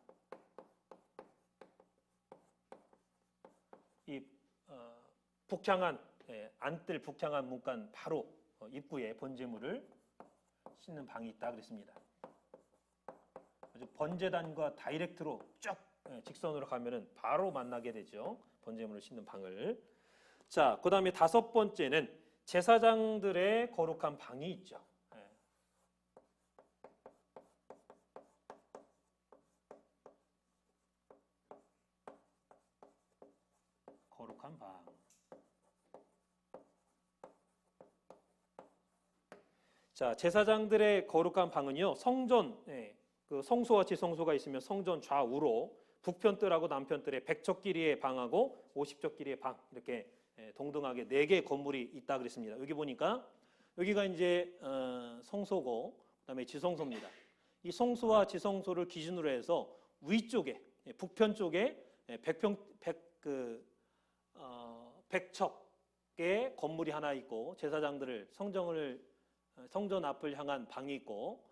이 북향한 안뜰 북향한 문간 바로 입구에 번제물을 싣는 방이 있다 그랬습니다. 아주 번제단과 다이렉트로 쭉 직선으로 가면은 바로 만나게 되죠. 번제물을 싣는 방을. 자, 그다음에 다섯 번째는 제사장들의 거룩한 방이 있죠. 거룩한 방. 자, 제사장들의 거룩한 방은요, 성전, 그 성소와 지성소가 있으면 성전 좌우로 북편뜰하고 남편뜰에 100척 길이의 방하고 50척 길이의 방, 이렇게 동등하게 4개의 건물이 있다 그랬습니다. 여기 보니까 여기가 이제 성소고 그다음에 지성소입니다. 이 성소와 지성소를 기준으로 해서 위쪽에 북편 쪽에 100척의 건물이 하나 있고 제사장들을 성전 앞을 향한 방이 있고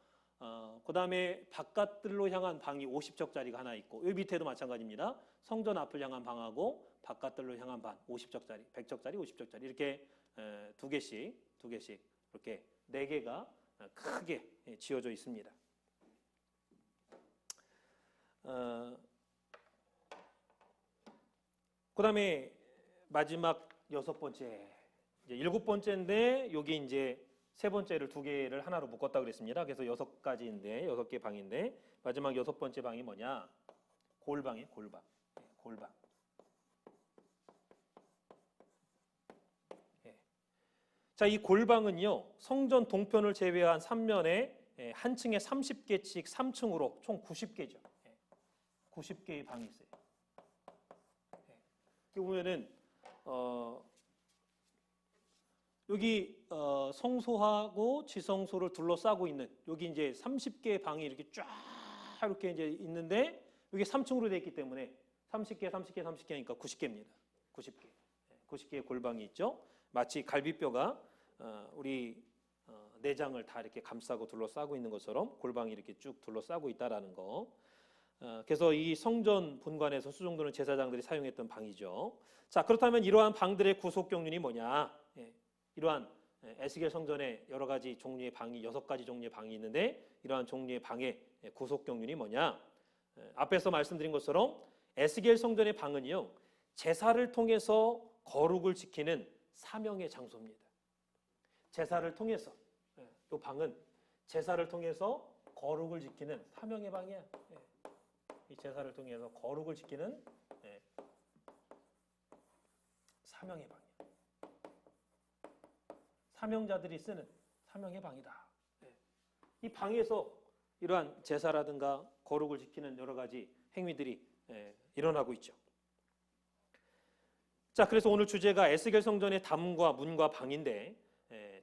그다음에 바깥들로 향한 방이 50척짜리가 하나 있고 여기 밑에도 마찬가지입니다. 성전 앞을 향한 방하고 바깥들로 향한 방 50척짜리, 100척짜리, 50척짜리 이렇게 두 개씩 이렇게 4개가 크게 지어져 있습니다. 그다음에 마지막 6번째, 이제 7번째인데 여기 이제 3번째를 2개를 하나로 묶었다 그랬습니다. 그래서 6가지인데 6개 방인데 마지막 6번째 방이 뭐냐? 골방이에요. 골방. 자, 이 골방은요, 성전 동편을 제외한 3면에 한 층에 30개씩 3층으로 총 90개죠. 90개의 방이 있어요. 여기 보면은 여기 성소하고 지성소를 둘러싸고 있는 여기 이제 30개의 방이 이렇게 쫙 이렇게 이제 있는데 여기 3층으로 되어 있기 때문에 30개니까 90개입니다. 90개의 골방이 있죠. 마치 갈비뼈가 우리 내장을 다 이렇게 감싸고 둘러싸고 있는 것처럼 골방이 이렇게 쭉 둘러싸고 있다라는 거. 그래서 이 성전 본관에서 수종도는 제사장들이 사용했던 방이죠. 자, 그렇다면 이러한 방들의 구속 경륜이 뭐냐? 이러한 에스겔 성전에 여러 가지 종류의 방이 6가지 종류의 방이 있는데 이러한 종류의 방의 구속 경륜이 뭐냐? 앞에서 말씀드린 것처럼 에스겔 성전의 방은요, 제사를 통해서 거룩을 지키는 사명의 장소입니다. 제사를 통해서 이 방은 제사를 통해서 거룩을 지키는 사명의 방이야. 이 제사를 통해서 거룩을 지키는 사명의 방이야. 사명자들이 쓰는 사명의 방이다. 이 방에서 이러한 제사라든가 거룩을 지키는 여러 가지 행위들이 일어나고 있죠. 자, 그래서 오늘 주제가 에스겔 성전의 담과 문과 방인데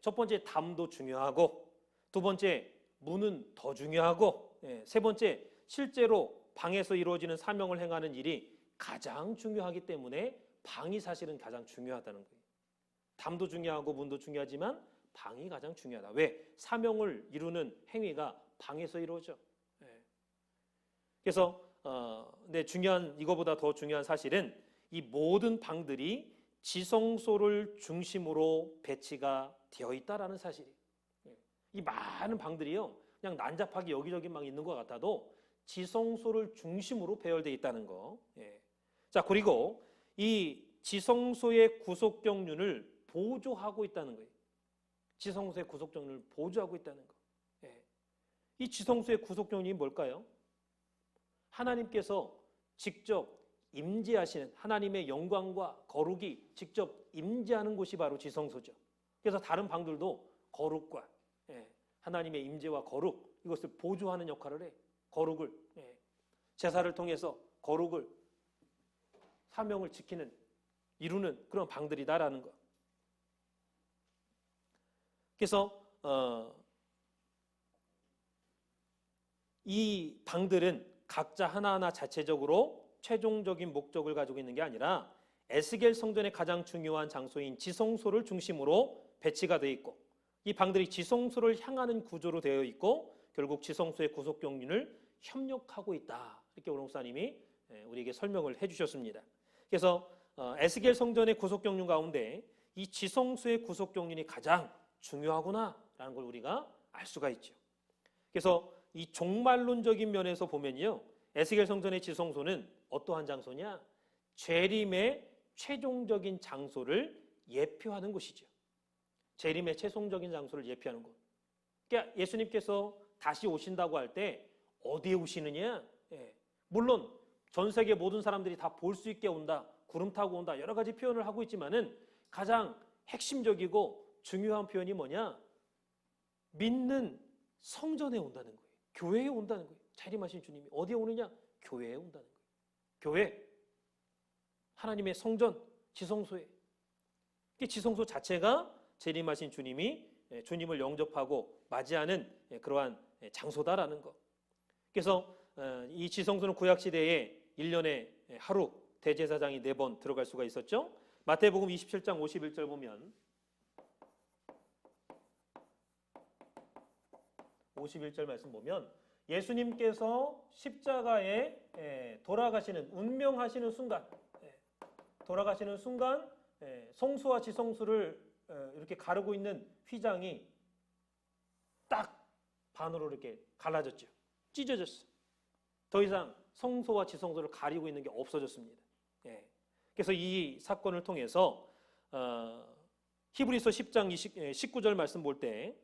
첫 번째 담도 중요하고 두 번째 문은 더 중요하고 세 번째 실제로 방에서 이루어지는 사명을 행하는 일이 가장 중요하기 때문에 방이 사실은 가장 중요하다는 거예요. 담도 중요하고 문도 중요하지만 방이 가장 중요하다. 왜? 사명을 이루는 행위가 방에서 이루어져. 그래서 이거보다 더 중요한 사실은 이 모든 방들이 지성소를 중심으로 배치가 되어 있다라는 사실이에요. 이 많은 방들이요, 그냥 난잡하게 여기저기 막 있는 것 같아도 지성소를 중심으로 배열되어 있다는 거. 자, 그리고 이 지성소의 구속 경륜을 보조하고 있다는 거예요. 지성소의 구속 경륜을 보조하고 있다는 거. 이 지성소의 구속 경륜이 뭘까요? 하나님께서 직접 임재하시는 하나님의 영광과 거룩이 직접 임재하는 곳이 바로 지성소죠. 그래서 다른 방들도 거룩과 하나님의 임재와 거룩 이것을 보조하는 역할을 해. 거룩을 제사를 통해서 거룩을 사명을 지키는 이루는 그런 방들이다라는 것. 그래서 이 방들은 각자 하나하나 자체적으로 최종적인 목적을 가지고 있는 게 아니라 에스겔 성전의 가장 중요한 장소인 지성소를 중심으로 배치가 되어 있고, 이 방들이 지성소를 향하는 구조로 되어 있고, 결국 지성소의 구속 경륜을 협력하고 있다. 이렇게 오롱 목사님이 우리에게 설명을 해주셨습니다. 그래서 에스겔 성전의 구속 경륜 가운데 이 지성소의 구속 경륜이 가장 중요하구나라는 걸 우리가 알 수가 있죠. 그래서 이 종말론적인 면에서 보면요, 에스겔 성전의 지성소는 어떠한 장소냐? 재림의 최종적인 장소를 예표하는 곳이죠. 재림의 최종적인 장소를 예표하는 곳. 그러니까 예수님께서 다시 오신다고 할 때 어디에 오시느냐? 물론 전 세계 모든 사람들이 다 볼 수 있게 온다, 구름 타고 온다, 여러 가지 표현을 하고 있지만은 가장 핵심적이고 중요한 표현이 뭐냐? 믿는 성전에 온다는 거예요. 교회에 온다는 거예요. 재림하신 주님이 어디에 오느냐? 교회에 온다는 거예요. 교회, 하나님의 성전, 지성소에. 지성소 자체가 재림하신 주님이 주님을 영접하고 맞이하는 그러한 장소다라는 것. 그래서 이 지성소는 구약시대에 1년에 하루 대제사장이 4번 들어갈 수가 있었죠. 마태복음 27장 51절 보면 51절 말씀 보면 예수님께서 십자가에 돌아가시는 운명하시는 순간, 돌아가시는 순간 성소와 지성소를 이렇게 가르고 있는 휘장이 딱 반으로 이렇게 갈라졌죠. 찢어졌어. 더 이상 성소와 지성소를 가리고 있는 게 없어졌습니다. 그래서 이 사건을 통해서 히브리서 10장 19절 말씀 볼 때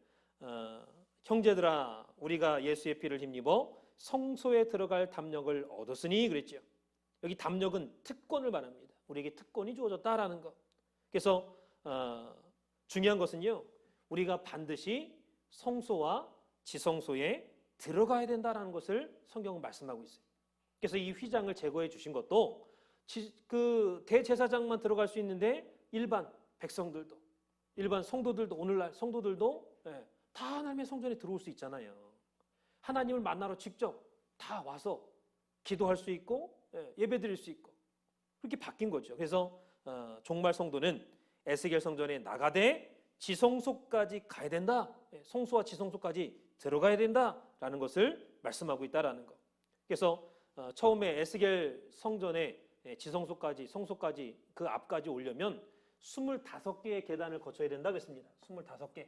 형제들아 우리가 예수의 피를 힘입어 성소에 들어갈 담력을 얻었으니 그랬죠. 여기 담력은 특권을 말합니다. 우리에게 특권이 주어졌다라는 것. 그래서 중요한 것은요, 우리가 반드시 성소와 지성소에 들어가야 된다라는 것을 성경은 말씀하고 있어요. 그래서 이 휘장을 제거해 주신 것도 그 대제사장만 들어갈 수 있는데 일반 백성들도, 일반 성도들도, 오늘날 성도들도 다 하나님의 성전에 들어올 수 있잖아요. 하나님을 만나러 직접 다 와서 기도할 수 있고 예배 드릴 수 있고 그렇게 바뀐 거죠. 그래서 종말 성도는 에스겔 성전에 나가되 지성소까지 가야 된다. 성소와 지성소까지 들어가야 된다라는 것을 말씀하고 있다라는 것. 그래서 처음에 에스겔 성전에 지성소까지, 성소까지 그 앞까지 오려면 25개의 계단을 거쳐야 된다 그랬습니다. 25개.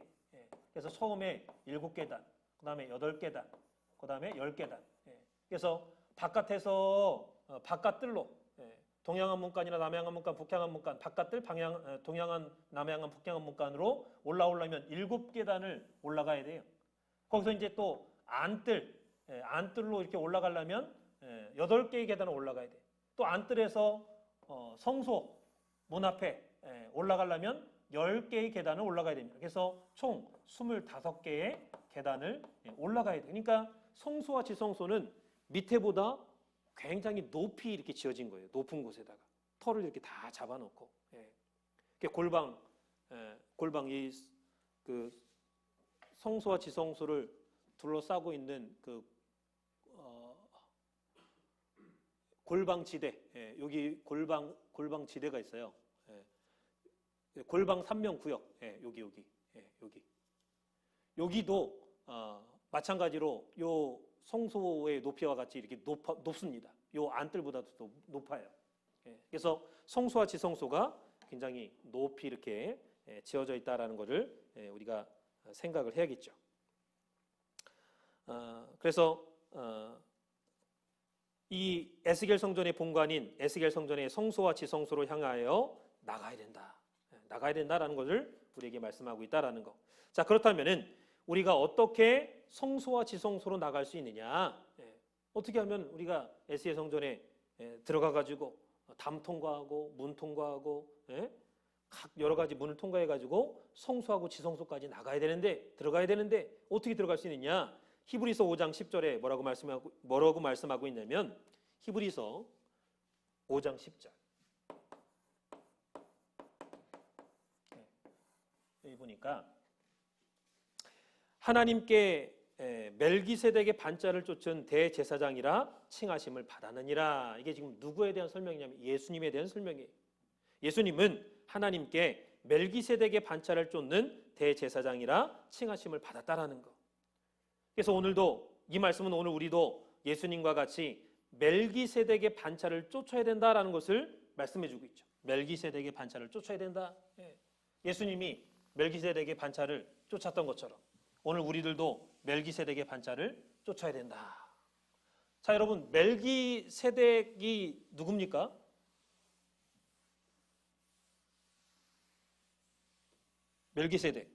그래서 처음에 7계단, 그 다음에 8계단, 그 다음에 10계단. 그래서 바깥에서 바깥들로 동양안 문간이나 남양안 문간, 북양안 문간, 바깥들 동양안, 남양안, 북양안 문간으로 올라오려면 7계단을 올라가야 돼요. 거기서 이제 또 안뜰로 이렇게 올라가려면 8개의 계단을 올라가야 돼요. 또 안뜰에서 성소 문 앞에 올라가려면 10개의 계단을 올라가야 됩니다. 그래서 총 25개의 계단을 올라가야 돼요. 그러니까 성소와 지성소는 밑에보다 굉장히 높이 이렇게 지어진 거예요. 높은 곳에다가 털을 이렇게 다 잡아놓고, 골방 그 성소와 지성소를 둘러싸고 있는 그 골방지대, 여기 골방지대가 있어요. 골방 3명 구역, 여기도 마찬가지로 요 성소의 높이와 같이 이렇게 높습니다. 요 안뜰보다도 더 높아요. 그래서 성소와 지성소가 굉장히 높이 이렇게 지어져 있다라는 것을 우리가 생각을 해야겠죠. 그래서 이 에스겔 성전의 본관인 에스겔 성전의 성소와 지성소로 향하여 나가야 된다라는 것을 우리에게 말씀하고 있다라는 것. 자, 그렇다면은 우리가 어떻게 성소와 지성소로 나갈 수 있느냐? 어떻게 하면 우리가 에스겔 성전에 들어가 가지고 담 통과하고 문 통과하고 각 여러 가지 문을 통과해 가지고 성소하고 지성소까지 들어가야 되는데 어떻게 들어갈 수 있느냐? 히브리서 5장 10절에 뭐라고 말씀하고 있냐면 히브리서 5장 10절. 여기 보니까 하나님께 멜기세덱의 반차를 쫓은 대제사장이라 칭하심을 받았느니라. 이게 지금 누구에 대한 설명이냐면 예수님에 대한 설명이에요. 예수님은 하나님께 멜기세덱의 반차를 쫓는 대제사장이라 칭하심을 받았다라는 거. 그래서 오늘도 이 말씀은 오늘 우리도 예수님과 같이 멜기세덱의 반차를 쫓아야 된다라는 것을 말씀해 주고 있죠. 멜기세덱의 반차를 쫓아야 된다. 예수님이 멜기세덱의 반차를 쫓았던 것처럼 오늘 우리들도 멜기세덱의 반차를 쫓아야 된다. 자, 여러분, 멜기세덱이 누굽니까? 멜기세덱.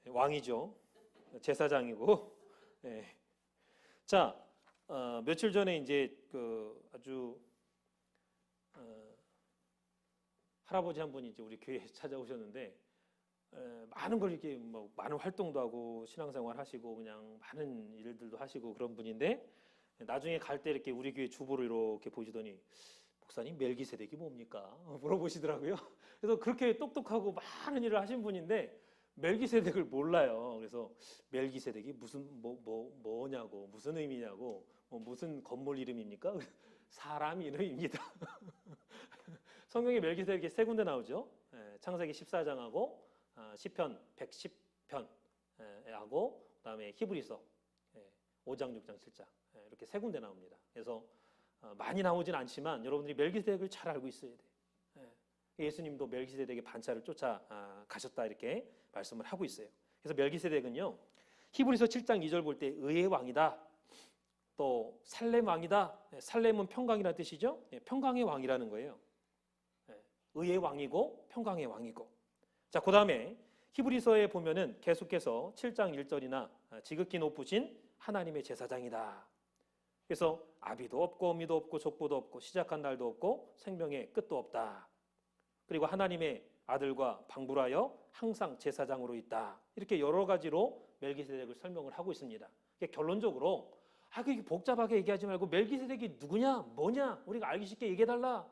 왕이죠. 제사장이고. 네. 자, 며칠 전에 이제 아주 할아버지 한 분이 이제 우리 교회에 찾아오셨는데 많은 걸 이렇게 뭐 많은 활동도 하고 신앙생활 하시고 그냥 많은 일들도 하시고 그런 분인데 나중에 갈 때 이렇게 우리 교회 주보를 이렇게 보시더니 목사님 멜기세덱이 뭡니까? 물어보시더라고요. 그래서 그렇게 똑똑하고 많은 일을 하신 분인데 멜기세덱을 몰라요. 그래서 멜기세덱이 무슨 뭐냐고 무슨 의미냐고 무슨 건물 이름입니까? 사람 이름입니다. 성경에 멜기세덱이 세 군데 나오죠. 창세기 14장하고 시편 110편 하고 그다음에 히브리서 5장, 6장, 7장 이렇게 세 군데 나옵니다. 그래서 많이 나오진 않지만 여러분들이 멜기세덱을 잘 알고 있어야 돼요. 예수님도 멜기세덱의 반차를 쫓아 가셨다 이렇게 말씀을 하고 있어요. 그래서 멜기세덱은요 히브리서 7장 2절 볼 때 의의 왕이다. 또 살렘 왕이다. 살렘은 평강이라는 뜻이죠. 평강의 왕이라는 거예요. 의의 왕이고 평강의 왕이고. 자, 그 다음에 히브리서에 보면은 계속해서 7장 1절이나 지극히 높으신 하나님의 제사장이다. 그래서 아비도 없고 어미도 없고 족보도 없고 시작한 날도 없고 생명의 끝도 없다. 그리고 하나님의 아들과 방불하여 항상 제사장으로 있다. 이렇게 여러 가지로 멜기세덱을 설명을 하고 있습니다. 결론적으로 그게 복잡하게 얘기하지 말고 멜기세덱이 누구냐 뭐냐 우리가 알기 쉽게 얘기해달라.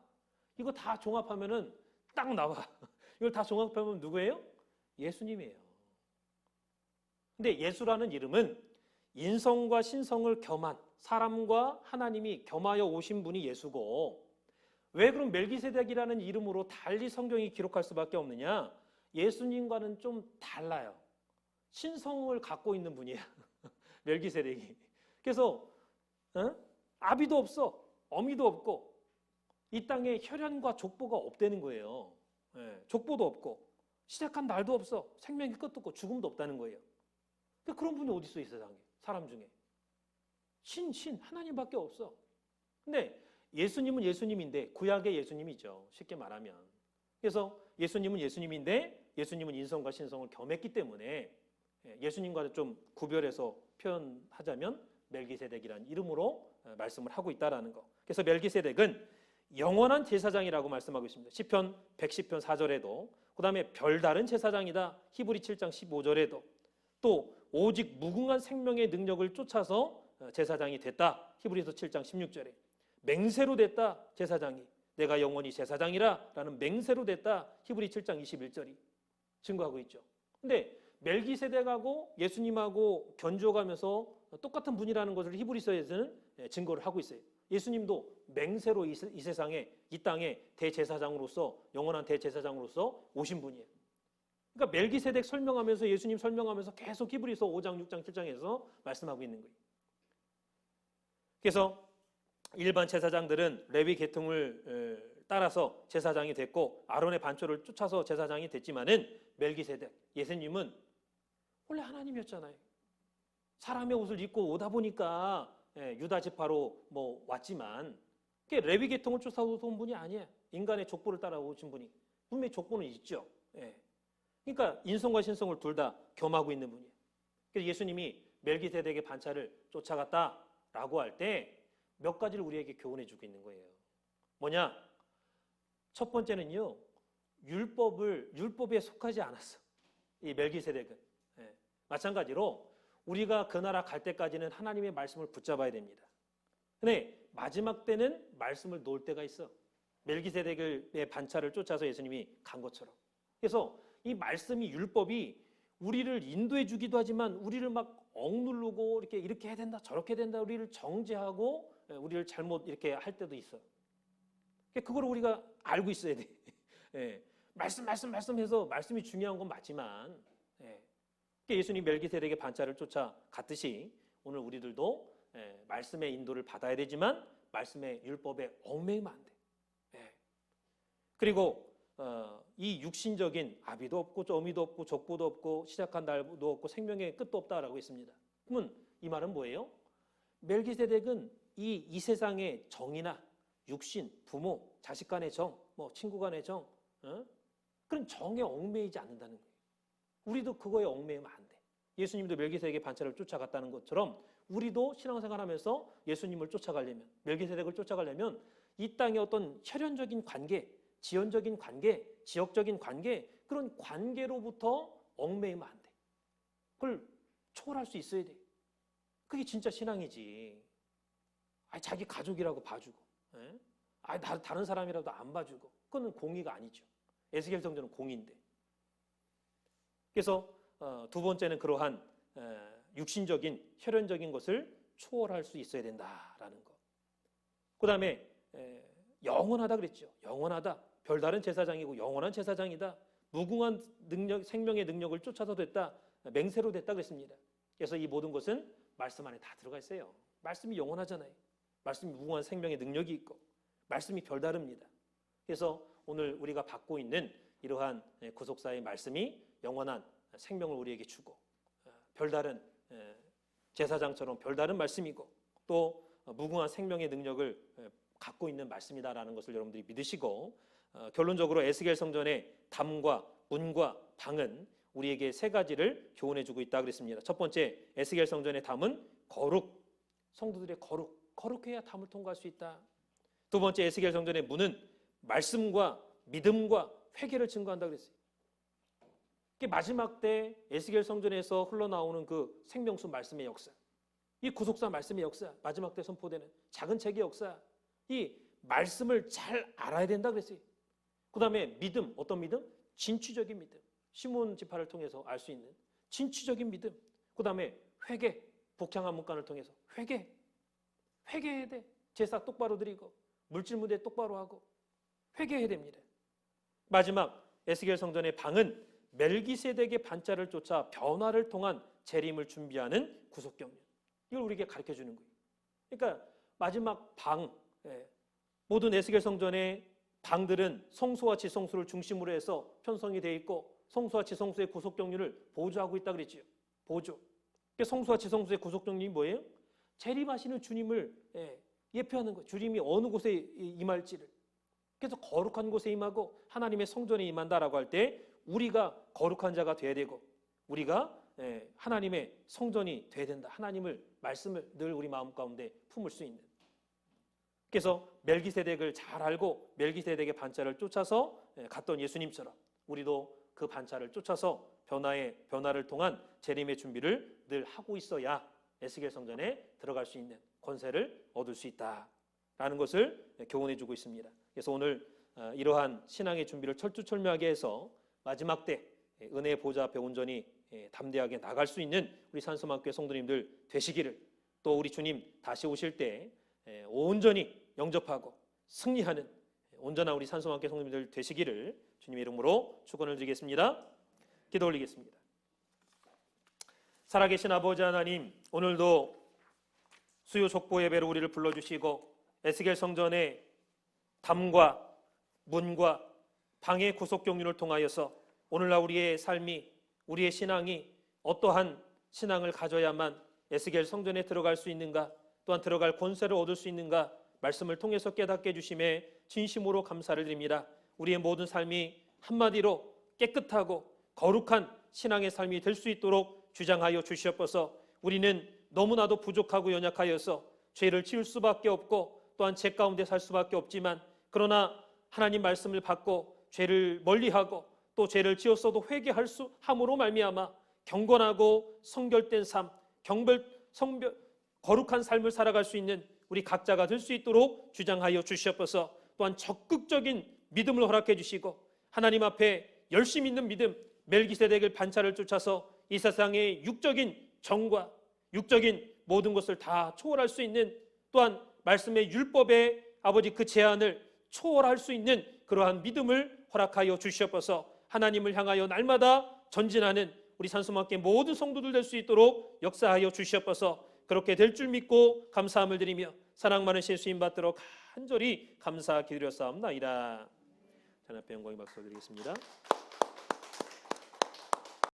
이거 다 종합하면은 딱 나와. 이걸 다 종합하면 누구예요? 예수님이에요. 근데 예수라는 이름은 인성과 신성을 겸한 사람과 하나님이 겸하여 오신 분이 예수고 왜 그럼 멜기세덱이라는 이름으로 달리 성경이 기록할 수밖에 없느냐? 예수님과는 좀 달라요. 신성을 갖고 있는 분이야. 멜기세덱이. 그래서 아비도 없어. 어미도 없고 이 땅에 혈연과 족보가 없다는 거예요. 족보도 없고 시작한 날도 없어. 생명의 끝도 없고 죽음도 없다는 거예요. 근데 그런 분이 어디 있어 이 세상에. 사람 중에. 신 하나님밖에 없어. 근데 예수님은 예수님인데 구약의 예수님이죠. 쉽게 말하면. 그래서 예수님은 예수님인데 예수님은 인성과 신성을 겸했기 때문에 예수님과 좀 구별해서 표현하자면 멜기세덱이라는 이름으로 말씀을 하고 있다라는 거. 그래서 멜기세덱은 영원한 제사장이라고 말씀하고 있습니다. 시편 110편 4절에도 그다음에 별다른 제사장이다. 히브리 7장 15절에도 또 오직 무궁한 생명의 능력을 쫓아서 제사장이 됐다. 히브리서 7장 16절에 맹세로 됐다. 제사장이 내가 영원히 제사장이라 라는 맹세로 됐다. 히브리 7장 21절이 증거하고 있죠. 근데 멜기세덱하고 예수님하고 견주어가면서 똑같은 분이라는 것을 히브리서에서는 증거를 하고 있어요. 예수님도 맹세로 이 세상에 이 땅에 대제사장으로서 영원한 대제사장으로서 오신 분이에요. 그러니까 멜기세덱 설명하면서 예수님 설명하면서 계속 히브리서 5장, 6장, 7장에서 말씀하고 있는 거예요. 그래서 일반 제사장들은 레위 계통을 따라서 제사장이 됐고 아론의 반초를 쫓아서 제사장이 됐지만은 멜기세덱 예수님은 원래 하나님이었잖아요. 사람의 옷을 입고 오다 보니까 유다 지파로 뭐 왔지만 레위 계통을 쫓아오던 분이 아니에요. 인간의 족보를 따라오신 분이 분명히 족보는 있죠. 그러니까 인성과 신성을 둘 다 겸하고 있는 분이에요. 그래서 예수님이 멜기세덱의 반차를 쫓아갔다라고 할 때 몇 가지를 우리에게 교훈해 주고 있는 거예요. 뭐냐? 첫 번째는요. 율법에 속하지 않았어. 이 멜기세덱은. 마찬가지로 우리가 그 나라 갈 때까지는 하나님의 말씀을 붙잡아야 됩니다. 근데 마지막 때는 말씀을 놓을 때가 있어. 멜기세덱의 반차를 쫓아서 예수님이 간 것처럼. 그래서 이 말씀이 율법이 우리를 인도해 주기도 하지만 우리를 막 억누르고 이렇게 해야 된다 저렇게 해야 된다 우리를 정죄하고 우리를 잘못 이렇게 할 때도 있어요. 그걸 우리가 알고 있어야 돼. 예. 말씀해서 말씀이 중요한 건 맞지만 예수님 멜기세덱의 반차를 쫓아갔듯이 오늘 우리들도 말씀의 인도를 받아야 되지만 말씀의 율법에 얽매이면 안 돼. 그리고 이 육신적인 아비도 없고 어미도 없고 족보도 없고 시작한 날도 없고 생명의 끝도 없다라고 했습니다. 그러면 이 말은 뭐예요? 멜기세덱은 이 세상의 정이나 육신, 부모, 자식 간의 정, 친구 간의 정, 그런 정에 얽매이지 않는다는 거예요. 우리도 그거에 얽매이면 안 돼. 예수님도 멜기세덱의 반차를 쫓아갔다는 것처럼 우리도 신앙생활하면서 예수님을 쫓아가려면, 멜기세덱을 쫓아가려면 이 땅의 어떤 혈연적인 관계, 지연적인 관계, 지역적인 관계, 그런 관계로부터 얽매이면 안 돼. 그걸 초월할 수 있어야 돼. 그게 진짜 신앙이지. 자기 가족이라고 봐주고, 다른 사람이라도 안 봐주고, 그거는 공의가 아니죠. 에스겔 성전은 공의인데. 그래서 두 번째는 그러한 육신적인 혈연적인 것을 초월할 수 있어야 된다라는 것. 그 다음에 영원하다 그랬죠. 영원하다. 별다른 제사장이고 영원한 제사장이다. 무궁한 능력, 생명의 능력을 쫓아서 됐다. 맹세로 됐다 그랬습니다. 그래서 이 모든 것은 말씀 안에 다 들어가 있어요. 말씀이 영원하잖아요. 말씀이 무궁한 생명의 능력이 있고 말씀이 별다릅니다. 그래서 오늘 우리가 받고 있는 이러한 구속사의 말씀이 영원한 생명을 우리에게 주고 별다른 제사장처럼 별다른 말씀이고 또 무궁한 생명의 능력을 갖고 있는 말씀이다라는 것을 여러분들이 믿으시고 결론적으로 에스겔 성전의 담과 문과 방은 우리에게 세 가지를 교훈해 주고 있다 그랬습니다. 첫 번째, 에스겔 성전의 담은 거룩, 성도들의 거룩해야 담을 통과할 수 있다. 두 번째, 에스겔 성전의 문은 말씀과 믿음과 회개를 증거한다 그랬어요. 마지막 때 에스겔 성전에서 흘러나오는 그 생명수 말씀의 역사, 이 구속사 말씀의 역사, 마지막 때 선포되는 작은 책의 역사, 이 말씀을 잘 알아야 된다 그랬어요. 그 다음에 믿음, 어떤 믿음? 진취적인 믿음. 시몬 지파를 통해서 알 수 있는 진취적인 믿음. 그 다음에 회개, 복향한 문간을 통해서 회개해야 돼. 제사 똑바로 드리고 물질 무대 똑바로 하고 회개해야 됩니다. 마지막 에스겔 성전의 방은 멜기세덱의 반차를 쫓아 변화를 통한 재림을 준비하는 구속경륜. 이걸 우리에게 가르쳐 주는 거예요. 그러니까 마지막 방, 모든 에스겔 성전의 방들은 성소와 지성소를 중심으로 해서 편성이 되어 있고 성소와 지성소의 구속경륜을 보조하고 있다 그랬지요. 보조. 성소와 지성소의 구속경륜이 뭐예요? 재림하시는 주님을 예표하는 거예요. 주님이 어느 곳에 임할지를. 그래서 거룩한 곳에 임하고 하나님의 성전에 임한다라고 할 때 우리가 거룩한 자가 돼야 되고 우리가 하나님의 성전이 돼야 된다. 하나님을 말씀을 늘 우리 마음 가운데 품을 수 있는. 그래서 멜기세덱을 잘 알고 멜기세덱의 반차를 쫓아서 갔던 예수님처럼 우리도 그 반차를 쫓아서 변화를 통한 재림의 준비를 늘 하고 있어야 에스겔 성전에 들어갈 수 있는 권세를 얻을 수 있다라는 것을 교훈해 주고 있습니다. 그래서 오늘 이러한 신앙의 준비를 철두철미하게 해서 마지막 때 은혜의 보좌 앞에 온전히 담대하게 나갈 수 있는 우리 산소만교회 성도님들 되시기를, 또 우리 주님 다시 오실 때 온전히 영접하고 승리하는 온전한 우리 산소만교회 성도님들 되시기를 주님의 이름으로 축원을 드리겠습니다. 기도 올리겠습니다. 살아계신 아버지 하나님, 오늘도 수요 족보 예배로 우리를 불러주시고 에스겔 성전의 담과 문과 방의 구속경륜을 통하여서 오늘날 우리의 삶이, 우리의 신앙이 어떠한 신앙을 가져야만 에스겔 성전에 들어갈 수 있는가, 또한 들어갈 권세를 얻을 수 있는가 말씀을 통해서 깨닫게 해주심에 진심으로 감사를 드립니다. 우리의 모든 삶이 한마디로 깨끗하고 거룩한 신앙의 삶이 될 수 있도록 주장하여 주시옵소서. 우리는 너무나도 부족하고 연약하여서 죄를 지을 수밖에 없고 또한 죄 가운데 살 수밖에 없지만, 그러나 하나님 말씀을 받고 죄를 멀리하고 또 죄를 지었어도 회개할 수 함으로 말미암아 경건하고 성결된 삶, 거룩한 삶을 살아갈 수 있는 우리 각자가 될 수 있도록 주장하여 주시옵소서. 또한 적극적인 믿음을 허락해 주시고 하나님 앞에 열심히 있는 믿음, 멜기세덱의 반차를 쫓아서 이 세상의 육적인 정과 육적인 모든 것을 다 초월할 수 있는, 또한 말씀의 율법의 아버지 그 제한을 초월할 수 있는 그러한 믿음을 허락하여 주시옵소서. 하나님을 향하여 날마다 전진하는 우리 산소망교회 모든 성도들 될 수 있도록 역사하여 주시옵소서. 그렇게 될 줄 믿고 감사함을 드리며 사랑 많으신 예수님 받들어 간절히 감사 기드렸사옵나이다. 전 앞에 영광의 박수 드리겠습니다.